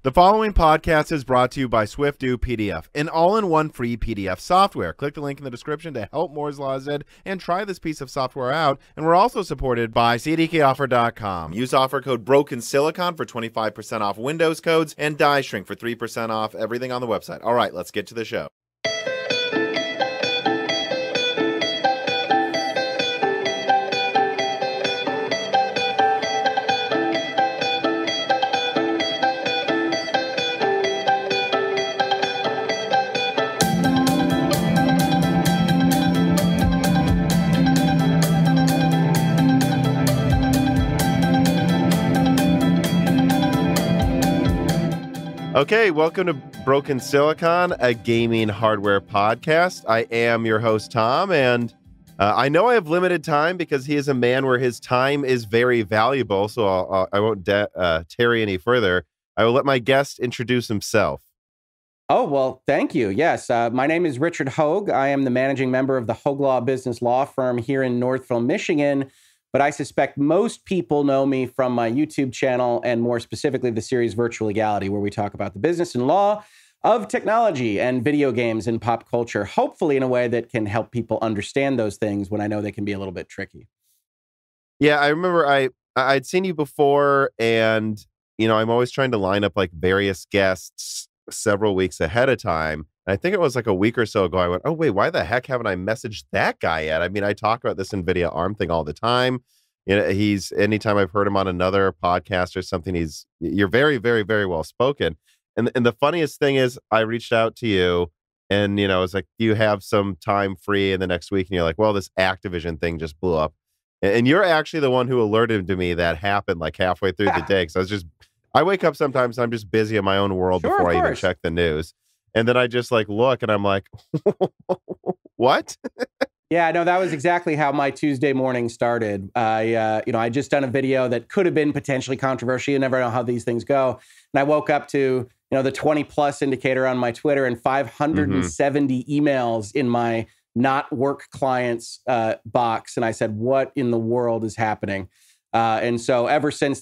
The following podcast is brought to you by SwiftDo PDF, an all-in-one free PDF software. Click the link in the description to help Moore's Law Z and try this piece of software out. And we're also supported by CDKoffer.com. Use offer code BrokenSilicon for 25% off Windows codes and Die Shrink for 3% off everything on the website. All right, let's get to the show. Okay, welcome to Broken Silicon, a gaming hardware podcast. I am your host, Tom, and I know I have limited time because he is a man where his time is very valuable, so I won't tarry any further. I will let my guest introduce himself. Oh, well, thank you. Yes, my name is Richard Hoeg. I am the managing member of the Hoeg Law Business Law Firm here in Northville, Michigan. But I suspect most people know me from my YouTube channel and more specifically the series Virtual Legality, where we talk about the business and law of technology and video games and pop culture, hopefully in a way that can help people understand those things when I know they can be a little bit tricky. Yeah, I remember I'd seen you before, and I'm always trying to line up like various guests several weeks ahead of time. I think it was like a week or so ago. I went, oh, wait, why the heck haven't I messaged that guy yet? I mean, I talk about this NVIDIA ARM thing all the time. Anytime I've heard him on another podcast or something, you're very, very, very well spoken. And the funniest thing is I reached out to you and, I was like, do you have some time free in the next week? And you're like, well, this Activision thing just blew up. And you're actually the one who alerted to me that happened like halfway through the day. Because I wake up sometimes and I'm just busy in my own world before I even check the news. And then I just like look and I'm like, what? Yeah, no, that was exactly how my Tuesday morning started. I just done a video that could have been potentially controversial. You never know how these things go. And I woke up to, the 20 plus indicator on my Twitter and 570 emails in my not work clients box. And I said, what in the world is happening? And so ever since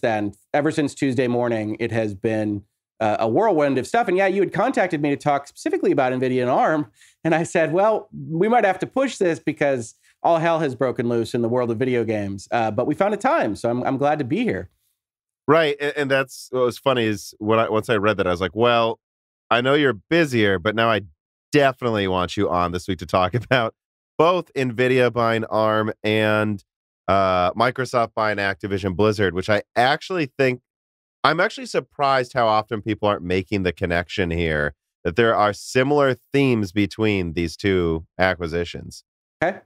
Tuesday morning, it has been a whirlwind of stuff. And yeah, you had contacted me to talk specifically about NVIDIA and ARM. And I said, well, we might have to push this because all hell has broken loose in the world of video games. But we found a time. So I'm glad to be here. Right. And that's what was funny is once I read that, I was like, well, I know you're busier, but now I definitely want you on this week to talk about both NVIDIA buying ARM and Microsoft buying Activision Blizzard, which I actually think I'm actually surprised how often people aren't making the connection here that there are similar themes between these two acquisitions. Okay.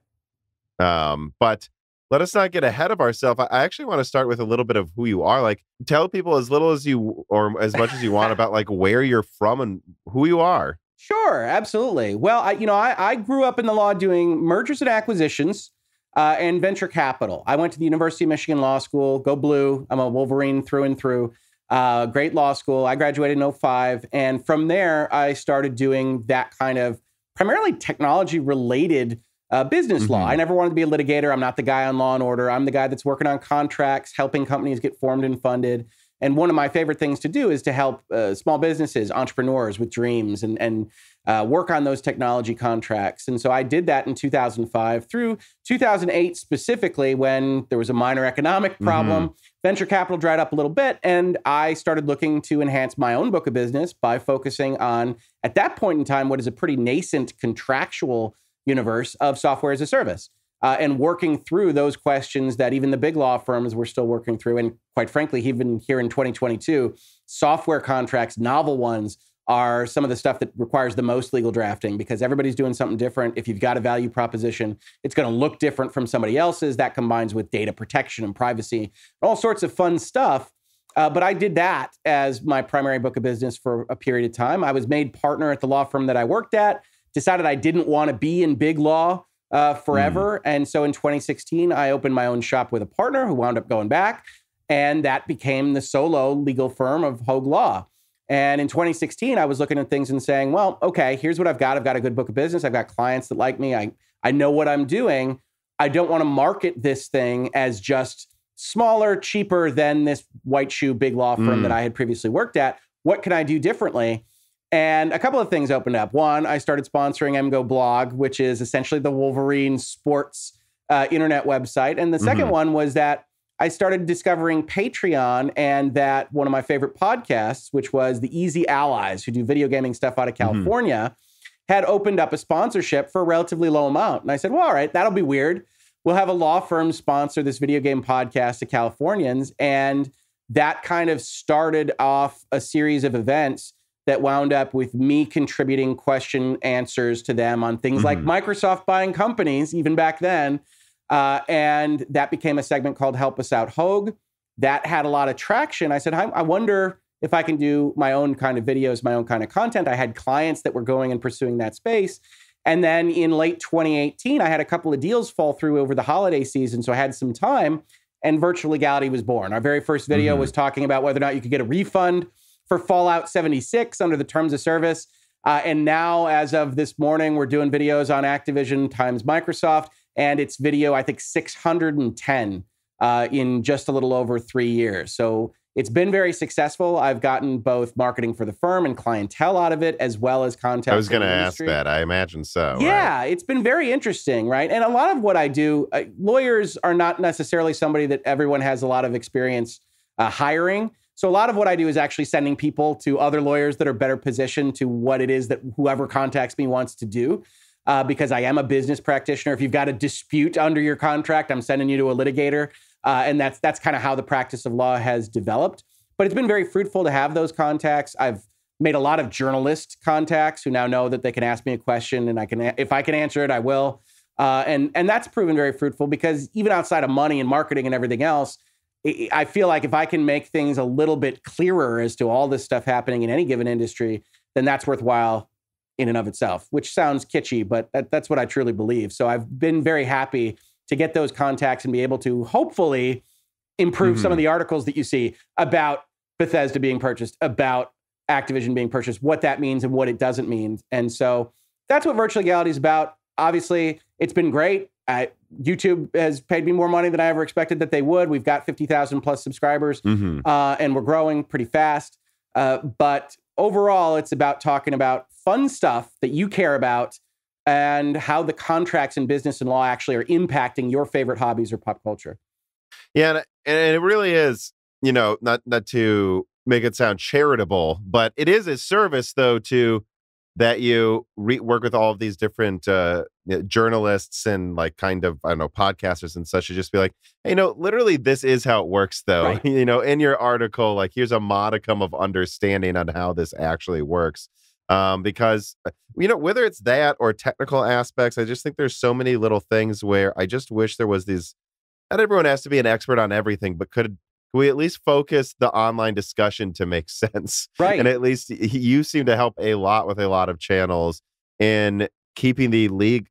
But let us not get ahead of ourselves. I actually want to start with a little bit of who you are. Like, tell people as little as you or as much as you want about like where you're from and who you are. Sure, absolutely. Well, I grew up in the law doing mergers and acquisitions. And venture capital. I went to the University of Michigan Law School. Go Blue. I'm a Wolverine through and through. Great law school. I graduated in 2005. And from there, I started doing that kind of primarily technology-related business law. I never wanted to be a litigator. I'm not the guy on Law and Order. I'm the guy that's working on contracts, helping companies get formed and funded. And one of my favorite things to do is to help small businesses, entrepreneurs with dreams and work on those technology contracts. And so I did that in 2005 through 2008 specifically when there was a minor economic problem. Venture capital dried up a little bit. And I started looking to enhance my own book of business by focusing on, at that point in time, what is a pretty nascent contractual universe of software as a service. And working through those questions that even the big law firms were still working through. And quite frankly, even here in 2022, software contracts, novel ones, are some of the stuff that requires the most legal drafting because everybody's doing something different. If you've got a value proposition, it's going to look different from somebody else's. That combines with data protection and privacy, all sorts of fun stuff. But I did that as my primary book of business for a period of time. I was made partner at the law firm that I worked at, decided I didn't want to be in big law forever. And so in 2016, I opened my own shop with a partner who wound up going back. And that became the solo legal firm of Hoeg Law. And in 2016, I was looking at things and saying, well, okay, here's what I've got. I've got a good book of business. I've got clients that like me. I know what I'm doing. I don't want to market this thing as just smaller, cheaper than this white shoe big law firm that I had previously worked at. what can I do differently? And a couple of things opened up. One, I started sponsoring MGO Blog, which is essentially the Wolverine sports internet website. And the second one was that I started discovering Patreon, and that one of my favorite podcasts, which was the Easy Allies, who do video gaming stuff out of California, had opened up a sponsorship for a relatively low amount. And I said, well, all right, that'll be weird. We'll have a law firm sponsor this video game podcast to Californians. And that kind of started off a series of events that wound up with me contributing question answers to them on things like Microsoft buying companies, even back then. And that became a segment called Help Us Out Hoeg. That had a lot of traction. I said, I wonder if I can do my own kind of videos, my own kind of content. I had clients that were going and pursuing that space. And then in late 2018, I had a couple of deals fall through over the holiday season. So I had some time, and Virtual Legality was born. Our very first video was talking about whether or not you could get a refund for Fallout 76 under the terms of service. And now, as of this morning, we're doing videos on Activision times Microsoft. And it's video, I think, 610 in just a little over 3 years. So it's been very successful. I've gotten both marketing for the firm and clientele out of it, as well as content. I was going to ask that. I imagine so. Yeah, right? It's been very interesting, right? And a lot of what I do, lawyers are not necessarily somebody that everyone has a lot of experience hiring. So a lot of what I do is actually sending people to other lawyers that are better positioned to what it is that whoever contacts me wants to do. Because I am a business practitioner. If you've got a dispute under your contract, I'm sending you to a litigator. And that's kind of how the practice of law has developed. But it's been very fruitful to have those contacts. I've made a lot of journalist contacts who now know that they can ask me a question, and if I can answer it, I will. And that's proven very fruitful, because even outside of money and marketing and everything else, I feel like if I can make things a little bit clearer as to all this stuff happening in any given industry, then that's worthwhile in and of itself, which sounds kitschy, but that's what I truly believe. So I've been very happy to get those contacts and be able to hopefully improve some of the articles that you see about Bethesda being purchased, about Activision being purchased, what that means and what it doesn't mean. And so that's what Virtual Legality is about. Obviously, it's been great. YouTube has paid me more money than I ever expected that they would. We've got 50,000 plus subscribers, and we're growing pretty fast. But overall, it's about talking about fun stuff that you care about and how the contracts in business and law actually are impacting your favorite hobbies or pop culture. Yeah, and it really is, not to make it sound charitable, but it is a service, though, to that you work with all of these different journalists and podcasters and such, to just be like, hey, literally this is how it works, though. Right. In your article, like, here's a modicum of understanding on how this actually works. Because, whether it's that or technical aspects, I just think there's so many little things where I just wish there was these, not everyone has to be an expert on everything, but could we at least focus the online discussion to make sense? Right. And at least you seem to help a lot with a lot of channels in keeping the league,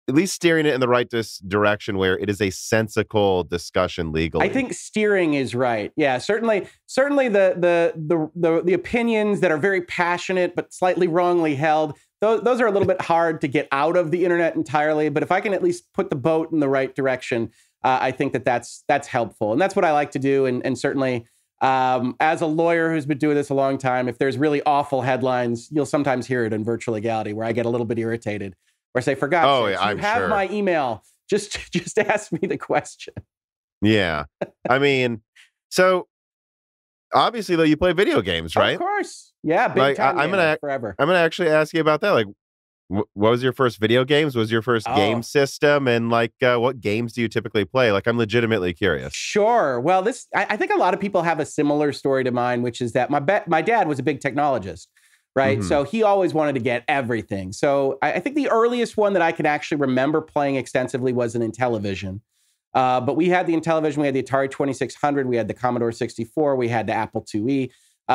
at least steering it in the right direction where it is a sensical discussion legally. I think steering is right. Yeah, certainly the opinions that are very passionate but slightly wrongly held, those are a little bit hard to get out of the internet entirely. But if I can at least put the boat in the right direction, I think that's helpful. And that's what I like to do. And certainly, as a lawyer who's been doing this a long time, if there's really awful headlines, you'll sometimes hear it in Virtual Legality, where I get a little bit irritated. Or say, for God's sake, you have my email. Just ask me the question. Yeah. I mean, so obviously, though, you play video games, right? Of course. Yeah, big time. Forever. I'm gonna actually ask you about that. Like, what was your first video games? What was your first game system? And what games do you typically play? Like, I'm legitimately curious. Sure. Well, I think a lot of people have a similar story to mine, which is that my dad was a big technologist. Right. So he always wanted to get everything. So I think the earliest one that I can actually remember playing extensively was an Intellivision. But we had the Intellivision, we had the Atari 2600, we had the Commodore 64, we had the Apple IIe.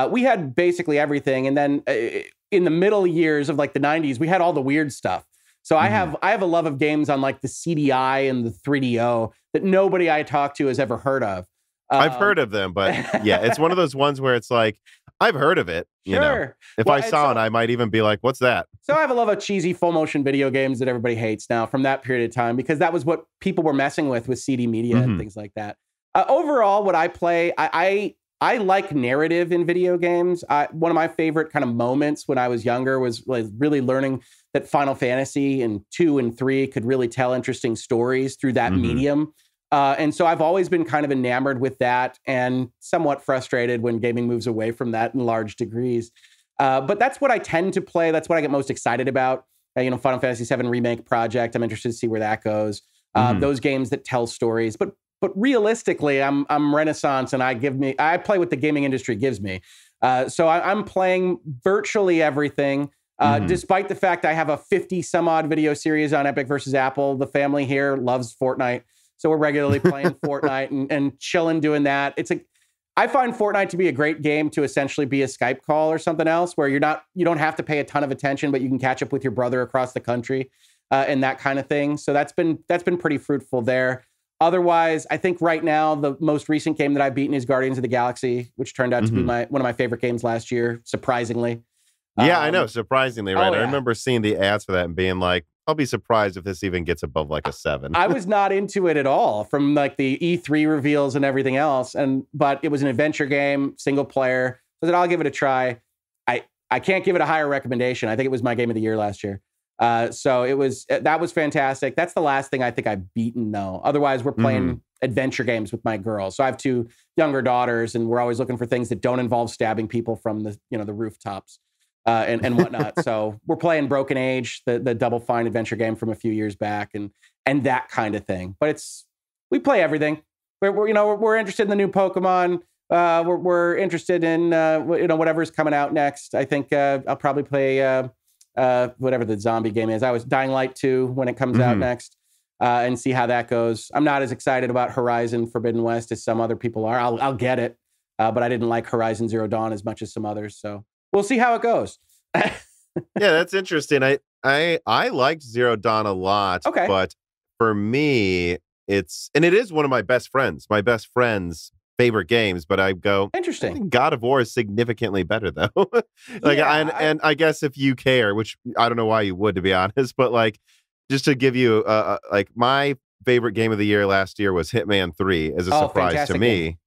We had basically everything. And then in the middle years of the 90s, we had all the weird stuff. So I have a love of games on the CDI and the 3DO that nobody I talk to has ever heard of. I've heard of them, but yeah, it's one of those ones where it's like, I've heard of it. Sure. If I saw it, I might even be like, what's that? So I have a love of cheesy full motion video games that everybody hates now from that period of time, because that was what people were messing with CD media and things like that. Overall, what I play, I I like narrative in video games. One of my favorite kind of moments when I was younger was like really learning that Final Fantasy and 2 and 3 could really tell interesting stories through that medium. And so I've always been kind of enamored with that and somewhat frustrated when gaming moves away from that in large degrees. But that's what I tend to play. That's what I get most excited about. Final Fantasy VII Remake project. I'm interested to see where that goes. Those games that tell stories. But realistically, I'm Renaissance, and I play what the gaming industry gives me. So I'm playing virtually everything, despite the fact I have a 50 some odd video series on Epic versus Apple. The family here loves Fortnite. So we're regularly playing Fortnite and chilling doing that. I find Fortnite to be a great game to essentially be a Skype call or something else where you don't have to pay a ton of attention, but you can catch up with your brother across the country and that kind of thing. So that's been pretty fruitful there. Otherwise, I think right now the most recent game that I've beaten is Guardians of the Galaxy, which turned out to be one of my favorite games last year, surprisingly. Yeah, I know, surprisingly, right? Oh, yeah. I remember seeing the ads for that and being like, I'll be surprised if this even gets above like a 7. I was not into it at all from like the E3 reveals and everything else. But it was an adventure game, single player. So I said, I'll give it a try. I can't give it a higher recommendation. I think it was my game of the year last year. So that was fantastic. That's the last thing I think I've beaten though. Otherwise, we're playing adventure games with my girls. So I have 2 younger daughters, and we're always looking for things that don't involve stabbing people from the rooftops. And whatnot. So we're playing Broken Age, the Double Fine adventure game from a few years back, and that kind of thing. But we play everything. We're interested in the new Pokemon. We're interested in whatever's coming out next. I think I'll probably play whatever the zombie game is. I was Dying Light 2 when it comes out next, and see how that goes. I'm not as excited about Horizon Forbidden West as some other people are. I'll get it, but I didn't like Horizon Zero Dawn as much as some others. So we'll see how it goes. Yeah, that's interesting. I liked Zero Dawn a lot, okay. But for me, it is one of my best friends' favorite games. But I go, interesting. I think God of War is significantly better though. And I guess if you care, which I don't know why you would, to be honest, but like just to give you like my favorite game of the year last year was Hitman 3 as a surprise to me. Game.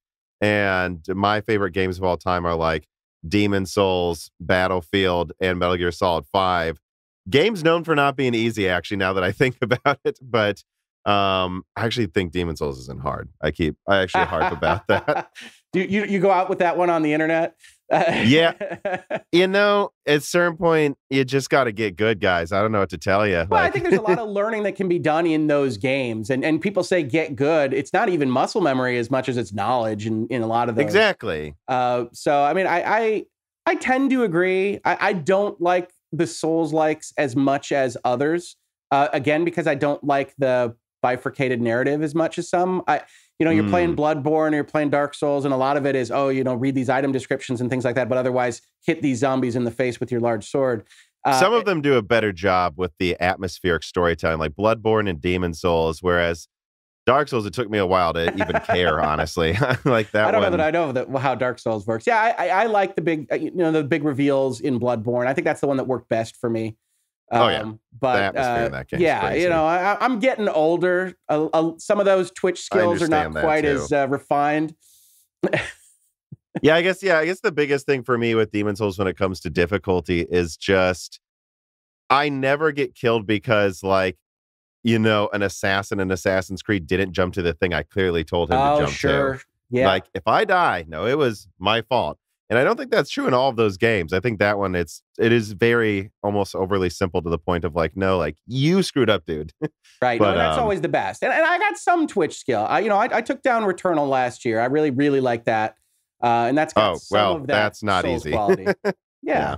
And my favorite games of all time are like Demon Souls, Battlefield, and Metal Gear Solid 5. Games known for not being easy, actually, now that I think about it. But I actually think Demon Souls isn't hard. I actually harp about that. Do you go out with that one on the internet? Yeah. At a certain point, you just got to get good, guys. I don't know what to tell you. Well, I think there's a lot of learning that can be done in those games. And people say get good. It's not even muscle memory as much as it's knowledge in a lot of those. Exactly. So, I mean, I tend to agree. I don't like the Souls-likes as much as others. Again, because I don't like the bifurcated narrative as much as some. You're playing Bloodborne or you're playing Dark Souls, and a lot of it is, read these item descriptions and things like that, but otherwise hit these zombies in the face with your large sword. Some of them do a better job with the atmospheric storytelling, like Bloodborne and Demon Souls, whereas Dark Souls, it took me a while to even care, honestly. Like that. I don't know that I know how Dark Souls works. Yeah, I like the big reveals in Bloodborne. I think that's the one that worked best for me. But the atmosphere in that game is crazy. I'm getting older. Some of those Twitch skills are not quite as refined. I guess the biggest thing for me with Demon Souls when it comes to difficulty is just I never get killed because an assassin in Assassin's Creed didn't jump to the thing I clearly told him to jump to. Yeah. Like if I die, no, it was my fault. And I don't think that's true in all of those games. I think that one, it is very almost overly simple to the point of you screwed up, dude. Right. But that's always the best. And I got some Twitch skill. I took down Returnal last year. I really, really like that. And that's got some of that that's not Souls easy. Quality. Yeah.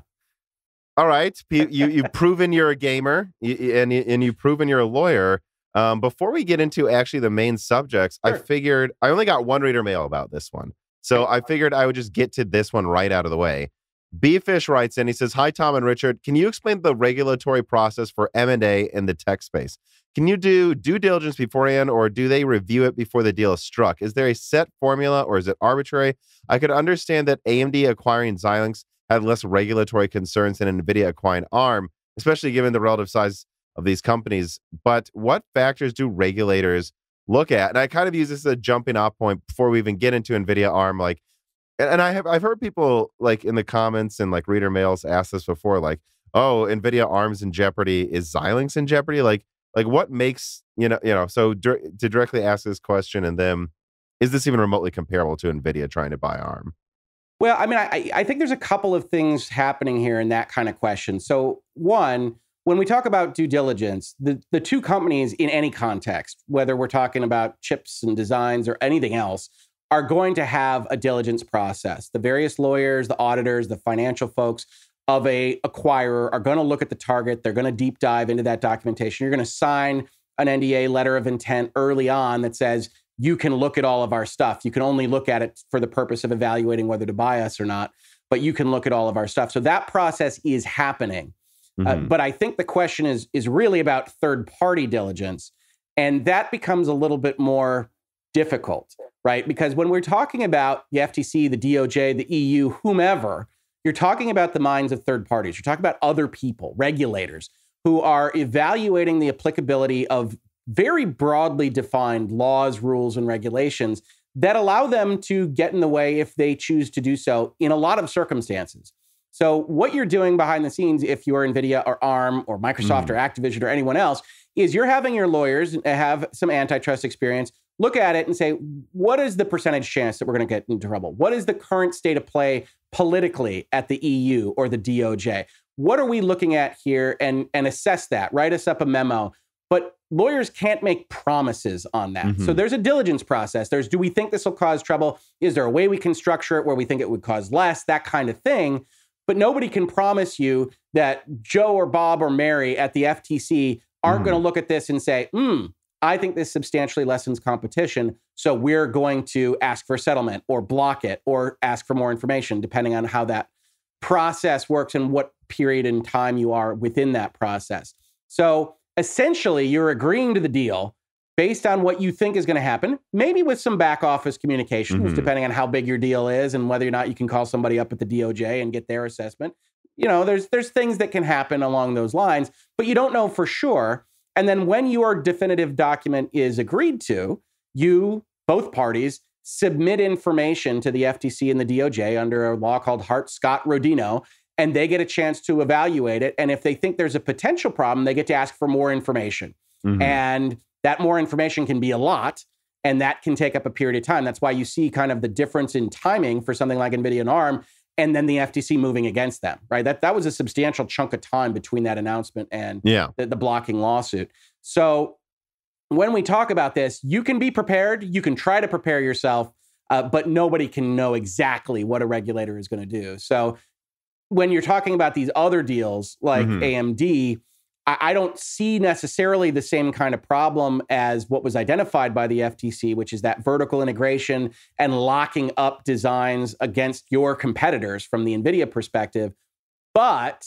All right. You've proven you're a gamer and you've proven you're a lawyer. Before we get into actually the main subjects, sure. I figured I only got one reader mail about this one. So I figured I would just get to this one right out of the way. B-Fish writes in, he says, "Hi, Tom and Richard. Can you explain the regulatory process for M&A in the tech space? Can you do due diligence beforehand, or do they review it before the deal is struck? Is there a set formula, or is it arbitrary? I could understand that AMD acquiring Xilinx had less regulatory concerns than Nvidia acquiring ARM, especially given the relative size of these companies. But what factors do regulators look at?" And I kind of use this as a jumping off point before we even get into Nvidia ARM. And I've heard people like in the comments and like reader mails ask this before, like, oh, Nvidia ARM's in jeopardy. Is Xilinx in jeopardy? Like what makes, so to directly ask this question, and then is this even remotely comparable to Nvidia trying to buy ARM? Well, I mean, I think there's a couple of things happening here in that kind of question. So one, when we talk about due diligence, the two companies in any context, whether we're talking about chips and designs or anything else, are going to have a diligence process. The various lawyers, the auditors, the financial folks of a acquirer are going to look at the target. They're going to deep dive into that documentation. You're going to sign an NDA, letter of intent, early on that says, you can look at all of our stuff. You can only look at it for the purpose of evaluating whether to buy us or not, but you can look at all of our stuff. So that process is happening. But I think the question is really about third-party diligence, and that becomes a little bit more difficult, right? Because when we're talking about the FTC, the DOJ, the EU, whomever, you're talking about the minds of third parties. You're talking about other people, regulators, who are evaluating the applicability of very broadly defined laws, rules, and regulations that allow them to get in the way if they choose to do so in a lot of circumstances. So what you're doing behind the scenes, if you're NVIDIA or ARM or Microsoft or Activision or anyone else, is you're having your lawyers have some antitrust experience, look at it and say, what is the percentage chance that we're going to get into trouble? What is the current state of play politically at the EU or the DOJ? What are we looking at here? And assess that, write us up a memo. But lawyers can't make promises on that. So there's a diligence process. There's, do we think this will cause trouble? Is there a way we can structure it where we think it would cause less? That kind of thing. But nobody can promise you that Joe or Bob or Mary at the FTC aren't going to look at this and say, I think this substantially lessens competition, so we're going to ask for a settlement or block it or ask for more information, depending on how that process works and what period in time you are within that process. So essentially, you're agreeing to the deal based on what you think is going to happen, maybe with some back office communications, depending on how big your deal is and whether or not you can call somebody up at the DOJ and get their assessment. There's things that can happen along those lines, but you don't know for sure. And then when your definitive document is agreed to, both parties, submit information to the FTC and the DOJ under a law called Hart-Scott-Rodino, and they get a chance to evaluate it. And if they think there's a potential problem, they get to ask for more information. And that more information can be a lot, and that can take up a period of time. That's why you see kind of the difference in timing for something like NVIDIA and ARM, and then the FTC moving against them, right? That was a substantial chunk of time between that announcement and the blocking lawsuit. So when we talk about this, you can be prepared. You can try to prepare yourself, but nobody can know exactly what a regulator is going to do. So when you're talking about these other deals like AMD, I don't see necessarily the same kind of problem as what was identified by the FTC, which is that vertical integration and locking up designs against your competitors from the NVIDIA perspective. But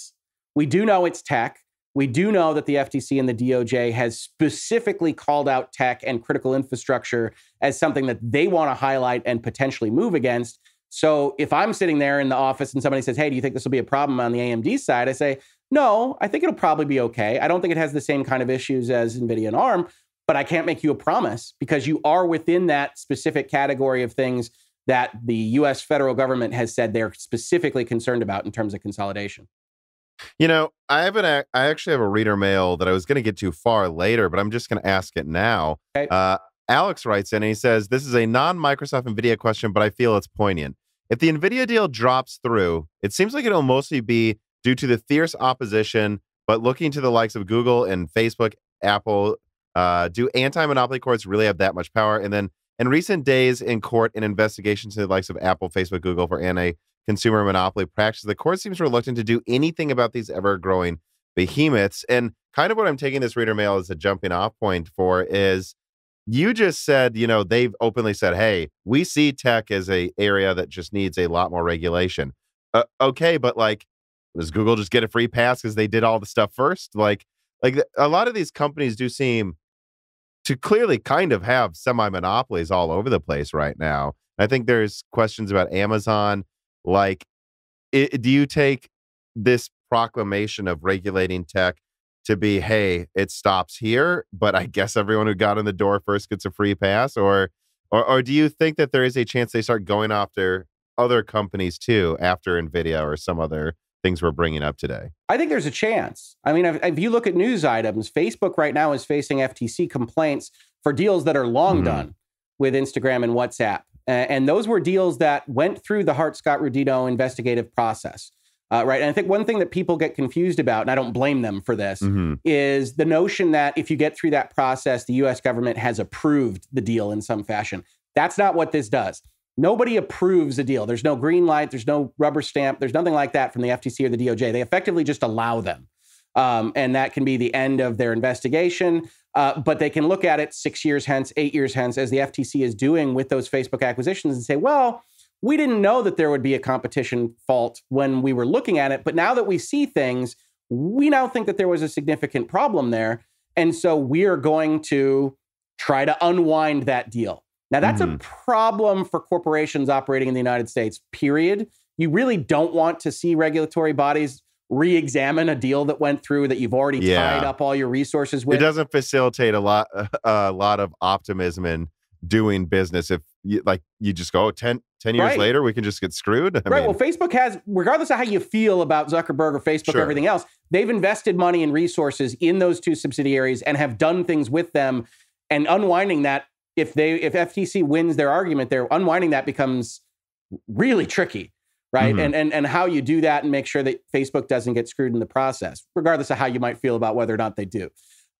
we do know it's tech. We do know that the FTC and the DOJ has specifically called out tech and critical infrastructure as something that they want to highlight and potentially move against. So if I'm sitting there in the office and somebody says, hey, do you think this will be a problem on the AMD side? I say, no, I think it'll probably be okay. I don't think it has the same kind of issues as NVIDIA and ARM, but I can't make you a promise because you are within that specific category of things that the U.S. federal government has said they're specifically concerned about in terms of consolidation. I actually have a reader mail that I was going to get to far later, but I'm just going to ask it now. Okay. Alex writes in and he says, this is a non-Microsoft NVIDIA question, but I feel it's poignant. If the NVIDIA deal drops through, it seems like it'll mostly be due to the fierce opposition, but looking to the likes of Google and Facebook, Apple, do anti-monopoly courts really have that much power? And then in recent days in court and investigations to the likes of Apple, Facebook, Google for anti-consumer monopoly practices, the court seems reluctant to do anything about these ever-growing behemoths. And kind of what I'm taking this reader mail as a jumping off point for is, you just said, they've openly said, hey, we see tech as a area that just needs a lot more regulation. Okay, but does Google just get a free pass because they did all the stuff first? Like a lot of these companies do seem to clearly kind of have semi-monopolies all over the place right now. I think there's questions about Amazon. Do you take this proclamation of regulating tech to be, hey, it stops here, but I guess everyone who got in the door first gets a free pass? Or do you think that there is a chance they start going after other companies too after Nvidia or some other things we're bringing up today? I think there's a chance. I mean, if you look at news items, Facebook right now is facing FTC complaints for deals that are long done with Instagram and WhatsApp. And those were deals that went through the Hart-Scott-Rodino investigative process. Right. And I think one thing that people get confused about, and I don't blame them for this, is the notion that if you get through that process, the U.S. government has approved the deal in some fashion. That's not what this does. Nobody approves a deal. There's no green light. There's no rubber stamp. There's nothing like that from the FTC or the DOJ. They effectively just allow them. And that can be the end of their investigation. But they can look at it 6 years hence, 8 years hence, as the FTC is doing with those Facebook acquisitions and say, well, we didn't know that there would be a competition fault when we were looking at it. But now that we see things, we now think that there was a significant problem there. And so we are going to try to unwind that deal. Now, that's a problem for corporations operating in the United States, period. You really don't want to see regulatory bodies re-examine a deal that went through that you've already tied up all your resources with. It doesn't facilitate a lot of optimism in doing business if you just go 10 years later, we can just get screwed. I mean, well, Facebook has, regardless of how you feel about Zuckerberg or Facebook or everything else, they've invested money and resources in those two subsidiaries and have done things with them. And unwinding that, if FTC wins their argument, they're unwinding that becomes really tricky, right? And how you do that and make sure that Facebook doesn't get screwed in the process, regardless of how you might feel about whether or not they do.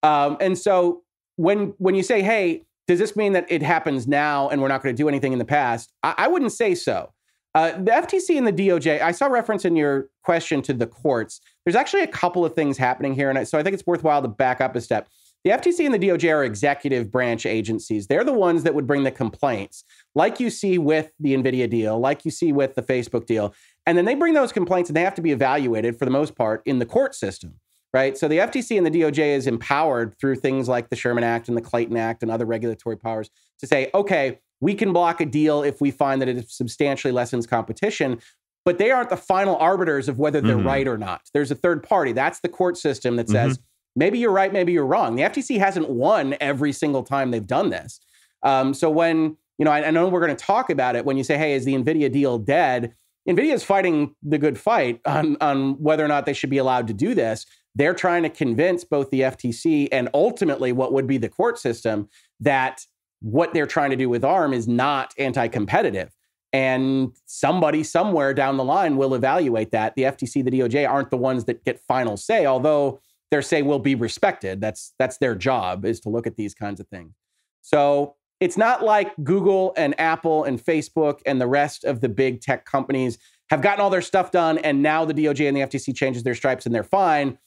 And so when you say, hey, does this mean that it happens now and we're not going to do anything in the past? I wouldn't say so. The FTC and the DOJ, I saw reference in your question to the courts. There's actually a couple of things happening here. And so I think it's worthwhile to back up a step. The FTC and the DOJ are executive branch agencies. They're the ones that would bring the complaints, like you see with the Nvidia deal, like you see with the Facebook deal. And then they bring those complaints and they have to be evaluated for the most part in the court system. Right. So the FTC and the DOJ is empowered through things like the Sherman Act and the Clayton Act and other regulatory powers to say, OK, we can block a deal if we find that it substantially lessens competition. But they aren't the final arbiters of whether they're right or not. There's a third party. That's the court system that says, maybe you're right, maybe you're wrong. The FTC hasn't won every single time they've done this. So when, I know we're going to talk about it when you say, hey, is the Nvidia deal dead? Nvidia is fighting the good fight on whether or not they should be allowed to do this. They're trying to convince both the FTC and ultimately what would be the court system that what they're trying to do with ARM is not anti-competitive. And somebody somewhere down the line will evaluate that. The FTC, the DOJ aren't the ones that get final say, although their say will be respected. That's their job, is to look at these kinds of things. So it's not like Google and Apple and Facebook and the rest of the big tech companies have gotten all their stuff done and now the DOJ and the FTC changes their stripes and they're fine.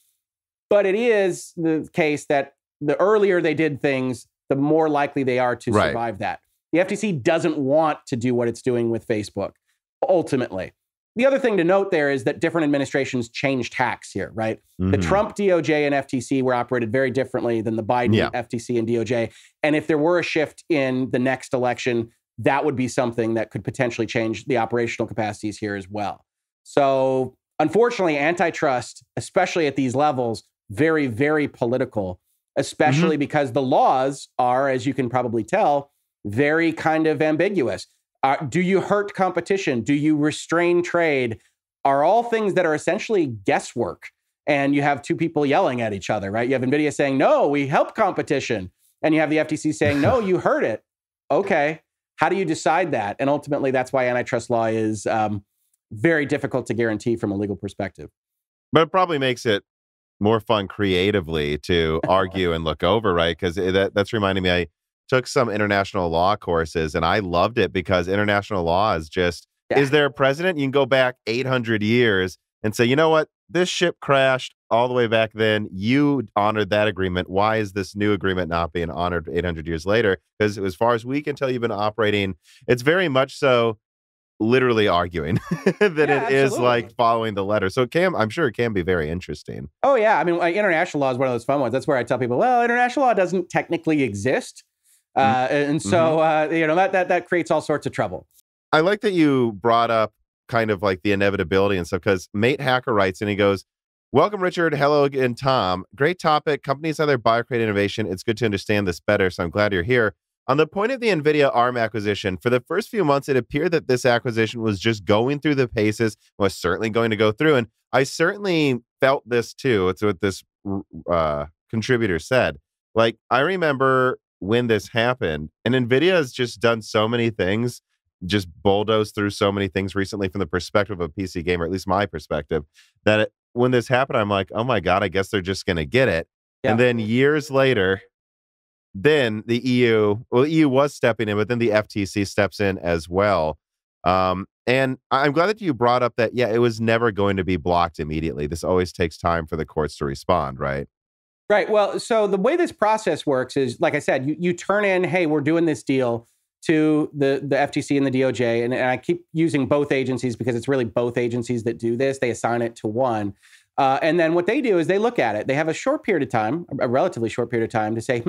But it is the case that the earlier they did things, the more likely they are to survive that. The FTC doesn't want to do what it's doing with Facebook, ultimately. The other thing to note there is that different administrations change tacks here, right? The Trump DOJ and FTC were operated very differently than the Biden FTC and DOJ. And if there were a shift in the next election, that would be something that could potentially change the operational capacities here as well. So unfortunately, antitrust, especially at these levels, very, very political, especially because the laws are, as you can probably tell, very kind of ambiguous. Do you hurt competition? Do you restrain trade? Are all things that are essentially guesswork. And you have two people yelling at each other, right? You have Nvidia saying, no, we help competition. And you have the FTC saying, no, you hurt it. Okay. How do you decide that? And ultimately, that's why antitrust law is very difficult to guarantee from a legal perspective. But it probably makes it more fun creatively to argue and look over, right? Because that's reminding me, I took some international law courses and I loved it because international law is just, is there a precedent? You can go back 800 years and say, you know what? This ship crashed all the way back then. You honored that agreement. Why is this new agreement not being honored 800 years later? Because as far as we can tell, you've been operating, it's very much so literally arguing that it is like following the letter. So I'm sure it can be very interesting. Oh, yeah. I mean, international law is one of those fun ones. That's where I tell people, well, international law doesn't technically exist. And so, that creates all sorts of trouble. I like that you brought up kind of like the inevitability and stuff, because Mate Hacker writes and he goes, welcome, Richard. Hello again, Tom. Great topic. Companies either buy or create innovation. It's good to understand this better. So I'm glad you're here. On the point of the Nvidia ARM acquisition, for the first few months, it appeared that this acquisition was just going through the paces, was certainly going to go through. And I certainly felt this too. It's what this contributor said. Like, I remember when this happened, and Nvidia has just done so many things, just bulldozed through so many things recently from the perspective of a PC gamer, at least my perspective, that when this happened, I'm like, oh my God, I guess they're just going to get it. Yeah. And then years later, then the EU was stepping in, but then the FTC steps in as well. And I'm glad that you brought up that, yeah, it was never going to be blocked immediately. This always takes time for the courts to respond, right? Right. Well, so the way this process works is, like I said, you turn in, hey, we're doing this deal to the FTC and the DOJ. And I keep using both agencies because it's really both agencies that do this. They assign it to one. And then what they do is they look at it. They have a short period of time, a relatively short period of time to say,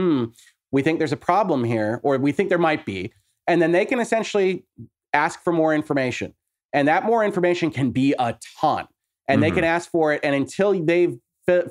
we think there's a problem here, or we think there might be. And then they can essentially ask for more information. And that more information can be a ton. And they can ask for it. And until they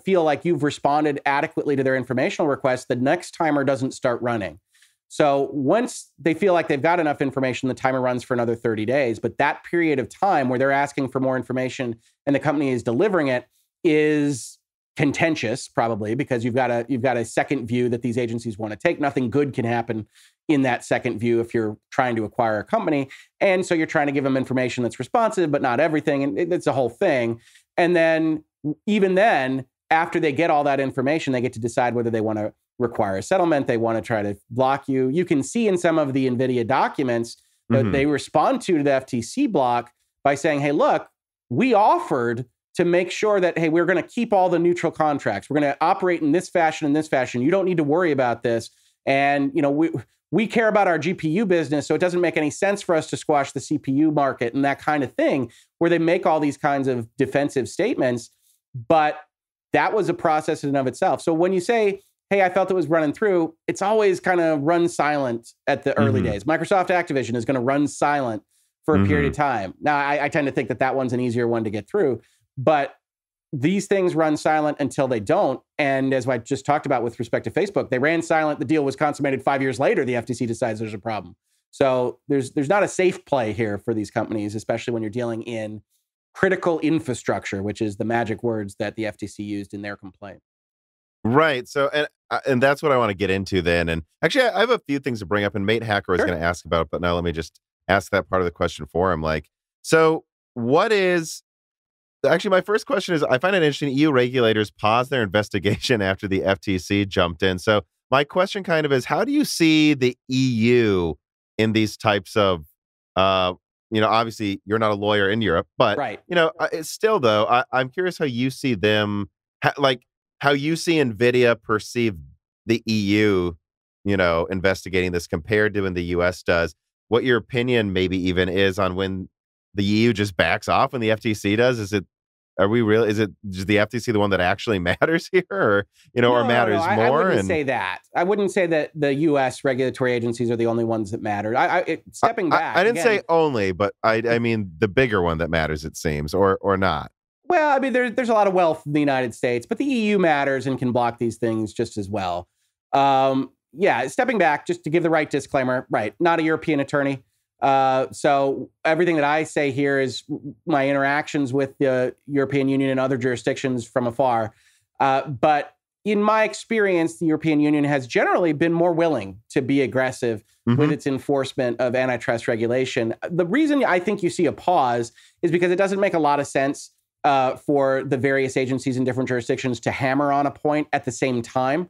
feel like you've responded adequately to their informational request, the next timer doesn't start running. So once they feel like they've got enough information, the timer runs for another 30 days. But that period of time where they're asking for more information and the company is delivering it is contentious, probably, because you've got a second view that these agencies want to take. Nothing good can happen in that second view if you're trying to acquire a company. And so you're trying to give them information that's responsive, but not everything. And it's a whole thing. And then even then, after they get all that information, they get to decide whether they want to require a settlement. They want to try to block you. You can see in some of the Nvidia documents that they respond to the FTC block by saying, hey, look, we offered to make sure that, hey, we're going to keep all the neutral contracts. We're going to operate in this fashion and this fashion. You don't need to worry about this. And, we care about our GPU business, so it doesn't make any sense for us to squash the CPU market and that kind of thing, where they make all these kinds of defensive statements. But that was a process in and of itself. So when you say, hey, I felt it was running through, it's always kind of run silent at the early days. Microsoft Activision is going to run silent for a period of time. Now, I tend to think that one's an easier one to get through. But these things run silent until they don't. And as I just talked about with respect to Facebook, they ran silent. The deal was consummated 5 years later. The FTC decides there's a problem. So there's not a safe play here for these companies, especially when you're dealing in critical infrastructure, which is the magic words that the FTC used in their complaint. Right. So, and that's what I want to get into then. And actually, I have a few things to bring up, and Mate Hacker is going to ask about it, but now let me just ask that part of the question for him. Like, so what is... Actually, my first question is, I find it interesting, EU regulators paused their investigation after the FTC jumped in. So my question kind of is, how do you see the EU in these types of, obviously you're not a lawyer in Europe, but, it's still, though, I'm curious how you see them, how you see NVIDIA perceive the EU, investigating this compared to when the US does. What your opinion maybe even is on when the EU just backs off when the FTC does? Is it the FTC the one that actually matters here, or matters more? I wouldn't say that. I wouldn't say that the U.S. regulatory agencies are the only ones that matter. Stepping back, I didn't say only, but I mean the bigger one that matters, it seems, or not. Well, I mean, there's a lot of wealth in the United States, but the EU matters and can block these things just as well. Stepping back, just to give the right disclaimer, right, not a European attorney. So everything that I say here is my interactions with the European Union and other jurisdictions from afar. But in my experience, the European Union has generally been more willing to be aggressive with its enforcement of antitrust regulation. The reason I think you see a pause is because it doesn't make a lot of sense for the various agencies in different jurisdictions to hammer on a point at the same time.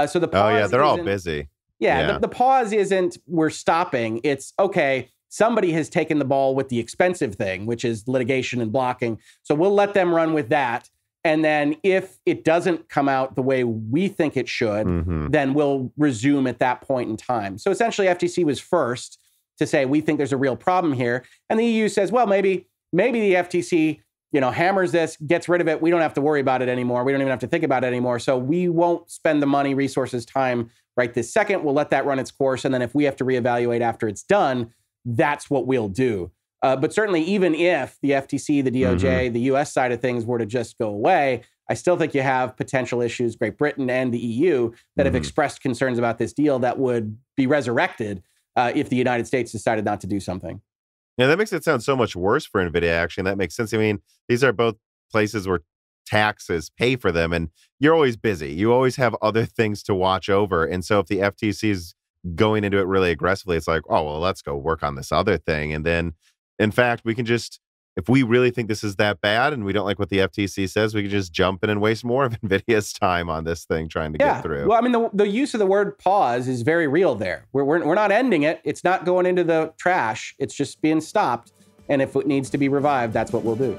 So the pause they're all busy. The pause isn't we're stopping. It's okay. Somebody has taken the ball with the expensive thing, which is litigation and blocking. So we'll let them run with that. And then if it doesn't come out the way we think it should, then we'll resume at that point in time. So essentially, FTC was first to say, we think there's a real problem here. And the EU says, well, maybe the FTC, hammers this, gets rid of it. We don't have to worry about it anymore. We don't even have to think about it anymore. So we won't spend the money, resources, time right this second. We'll let that run its course. And then if we have to reevaluate after it's done, that's what we'll do. But certainly, even if the FTC, the DOJ, the US side of things were to just go away, I still think you have potential issues, Great Britain and the EU, that have expressed concerns about this deal that would be resurrected if the United States decided not to do something. Yeah, that makes it sound so much worse for NVIDIA, actually. And that makes sense. I mean, these are both places where taxes pay for them, and you're always busy. You always have other things to watch over. And so if the FTC is going into it really aggressively, it's like, oh, well, let's go work on this other thing. And then, in fact, we can just, if we really think this is that bad and we don't like what the FTC says, we can just jump in and waste more of NVIDIA's time on this thing trying to get through. Well, I mean, the use of the word pause is very real there. We're not ending it. It's not going into the trash. It's just being stopped. And if it needs to be revived, that's what we'll do.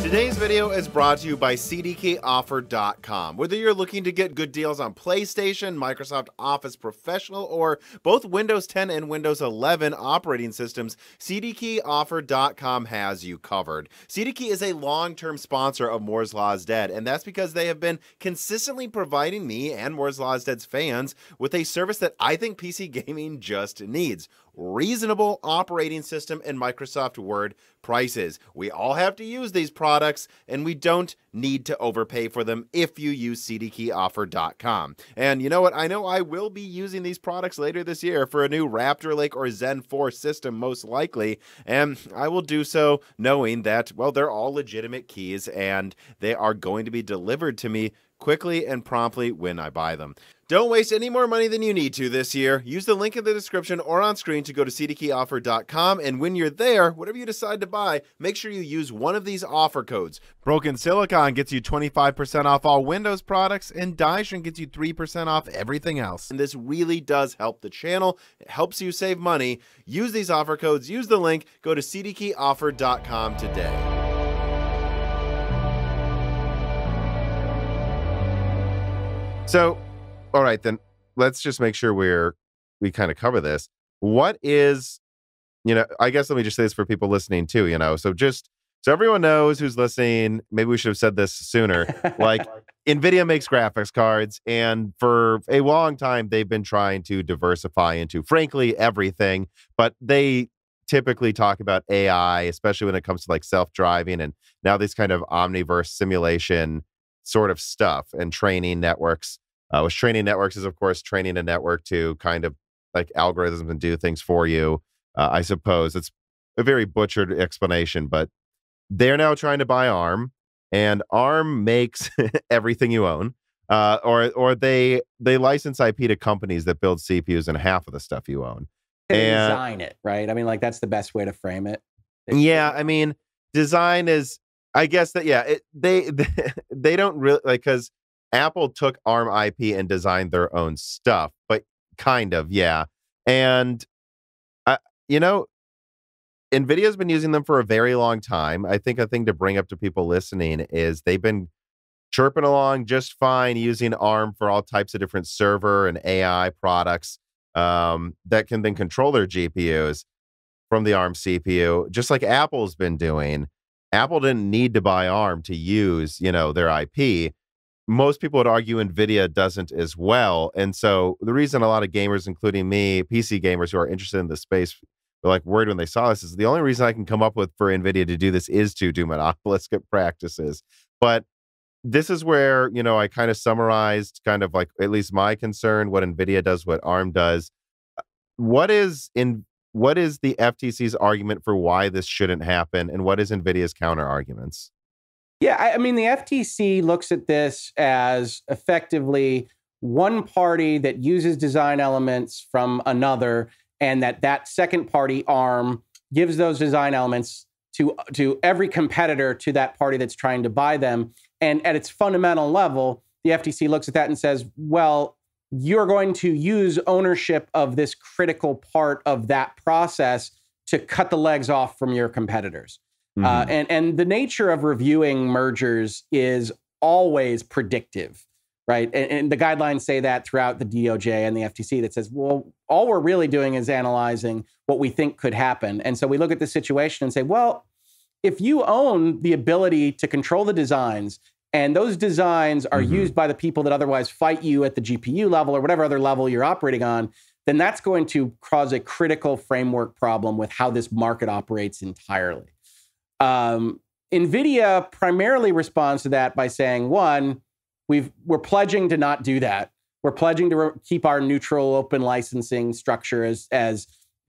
Today's video is brought to you by CDKOffer.com. Whether you're looking to get good deals on PlayStation, Microsoft Office Professional, or both Windows 10 and Windows 11 operating systems, CDKOffer.com has you covered. CDK is a long-term sponsor of Moore's Law is Dead, and that's because they have been consistently providing me and Moore's Law is Dead's fans with a service that I think PC gaming just needs. Reasonable operating system and Microsoft Word prices. We all have to use these products, and we don't need to overpay for them if you use CDKeyOffer.com. And you know what? I know I will be using these products later this year for a new Raptor Lake or Zen 4 system, most likely, and I will do so knowing that, well, they're all legitimate keys, and they are going to be delivered to me quickly and promptly when I buy them. Don't waste any more money than you need to this year. Use the link in the description or on screen to go to CDKeyOffer.com, and when you're there, whatever you decide to buy, make sure you use one of these offer codes. Broken Silicon gets you 25% off all Windows products, and Dyson gets you 3% off everything else. And this really does help the channel. It helps you save money. Use these offer codes. Use the link. Go to CDKeyOffer.com today. So, all right, then let's just make sure we kind of cover this. What is, I guess let me just say this for people listening too, so everyone knows who's listening, maybe we should have said this sooner, like NVIDIA makes graphics cards, and for a long time, they've been trying to diversify into, frankly, everything, but they typically talk about AI, especially when it comes to like self-driving and now this kind of omniverse simulation sort of stuff and training networks. With training networks is, of course, training a network to kind of like algorithms and do things for you. I suppose it's a very butchered explanation, but they're now trying to buy ARM, and ARM makes everything you own, or they license IP to companies that build CPUs and half of the stuff you own. And design it, right? I mean, like that's the best way to frame it. Yeah, I mean, design is, I guess that they don't really like, because Apple took ARM IP and designed their own stuff, but kind of, yeah. And, NVIDIA's been using them for a very long time. I think a thing to bring up to people listening is they've been chirping along just fine using ARM for all types of different server and AI products that can then control their GPUs from the ARM CPU, just like Apple's been doing. Apple didn't need to buy ARM to use, their IP. Most people would argue NVIDIA doesn't as well. And so the reason a lot of gamers, including me, PC gamers who are interested in this space, were like worried when they saw this is the only reason I can come up with for NVIDIA to do this is to do monopolistic practices. But this is where, I kind of summarized kind of like at least my concern, what NVIDIA does, what ARM does. What is the FTC's argument for why this shouldn't happen? And what is NVIDIA's counter arguments? Yeah, I mean, the FTC looks at this as effectively one party that uses design elements from another, and that second party, ARM, gives those design elements to every competitor to that party that's trying to buy them. And at its fundamental level, the FTC looks at that and says, well, you're going to use ownership of this critical part of that process to cut the legs off from your competitors. And the nature of reviewing mergers is always predictive, right? And the guidelines say that throughout the DOJ and the FTC that says, well, all we're really doing is analyzing what we think could happen. And so we look at the situation and say, well, if you own the ability to control the designs, and those designs are used by the people that otherwise fight you at the GPU level or whatever other level you're operating on, then that's going to cause a critical framework problem with how this market operates entirely. Nvidia primarily responds to that by saying, one, we're pledging to not do that. We're pledging to keep our neutral open licensing structure as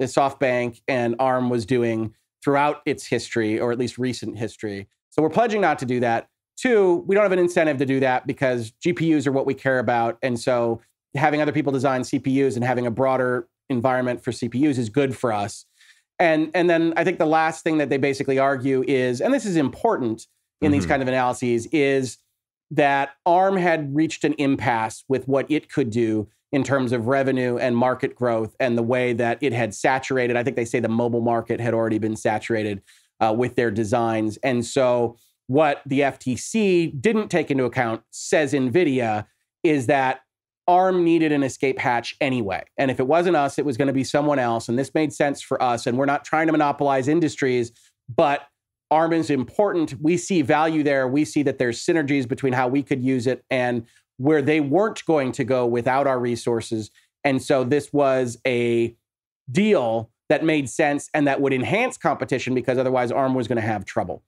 SoftBank and ARM was doing throughout its history, or at least recent history. So we're pledging not to do that. Two, we don't have an incentive to do that because GPUs are what we care about. And so having other people design CPUs and having a broader environment for CPUs is good for us. And then I think the last thing that they basically argue is, and this is important in these kind of analyses, is that ARM had reached an impasse with what it could do in terms of revenue and market growth and the way that it had saturated. I think they say the mobile market had already been saturated with their designs. And so what the FTC didn't take into account, says Nvidia, is that ARM needed an escape hatch anyway. And if it wasn't us, it was going to be someone else. And this made sense for us. And we're not trying to monopolize industries, but ARM is important. We see value there. We see that there's synergies between how we could use it and where they weren't going to go without our resources. And so this was a deal that made sense and that would enhance competition because otherwise ARM was going to have trouble.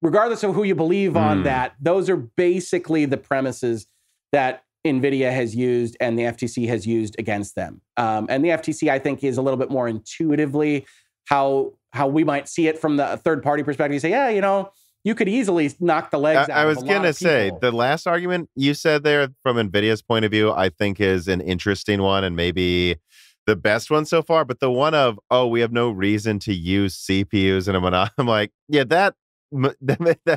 Regardless of who you believe on that, those are basically the premises that Nvidia has used and the FTC has used against them. And the FTC, I think, is a little bit more intuitively how we might see it from the third-party perspective. You say, yeah, you know, you could easily knock the legs out. I was going to say, the last argument you said there from Nvidia's point of view, I think is an interesting one and maybe the best one so far. But the one of, we have no reason to use CPUs in a monopoly. I'm like, yeah, that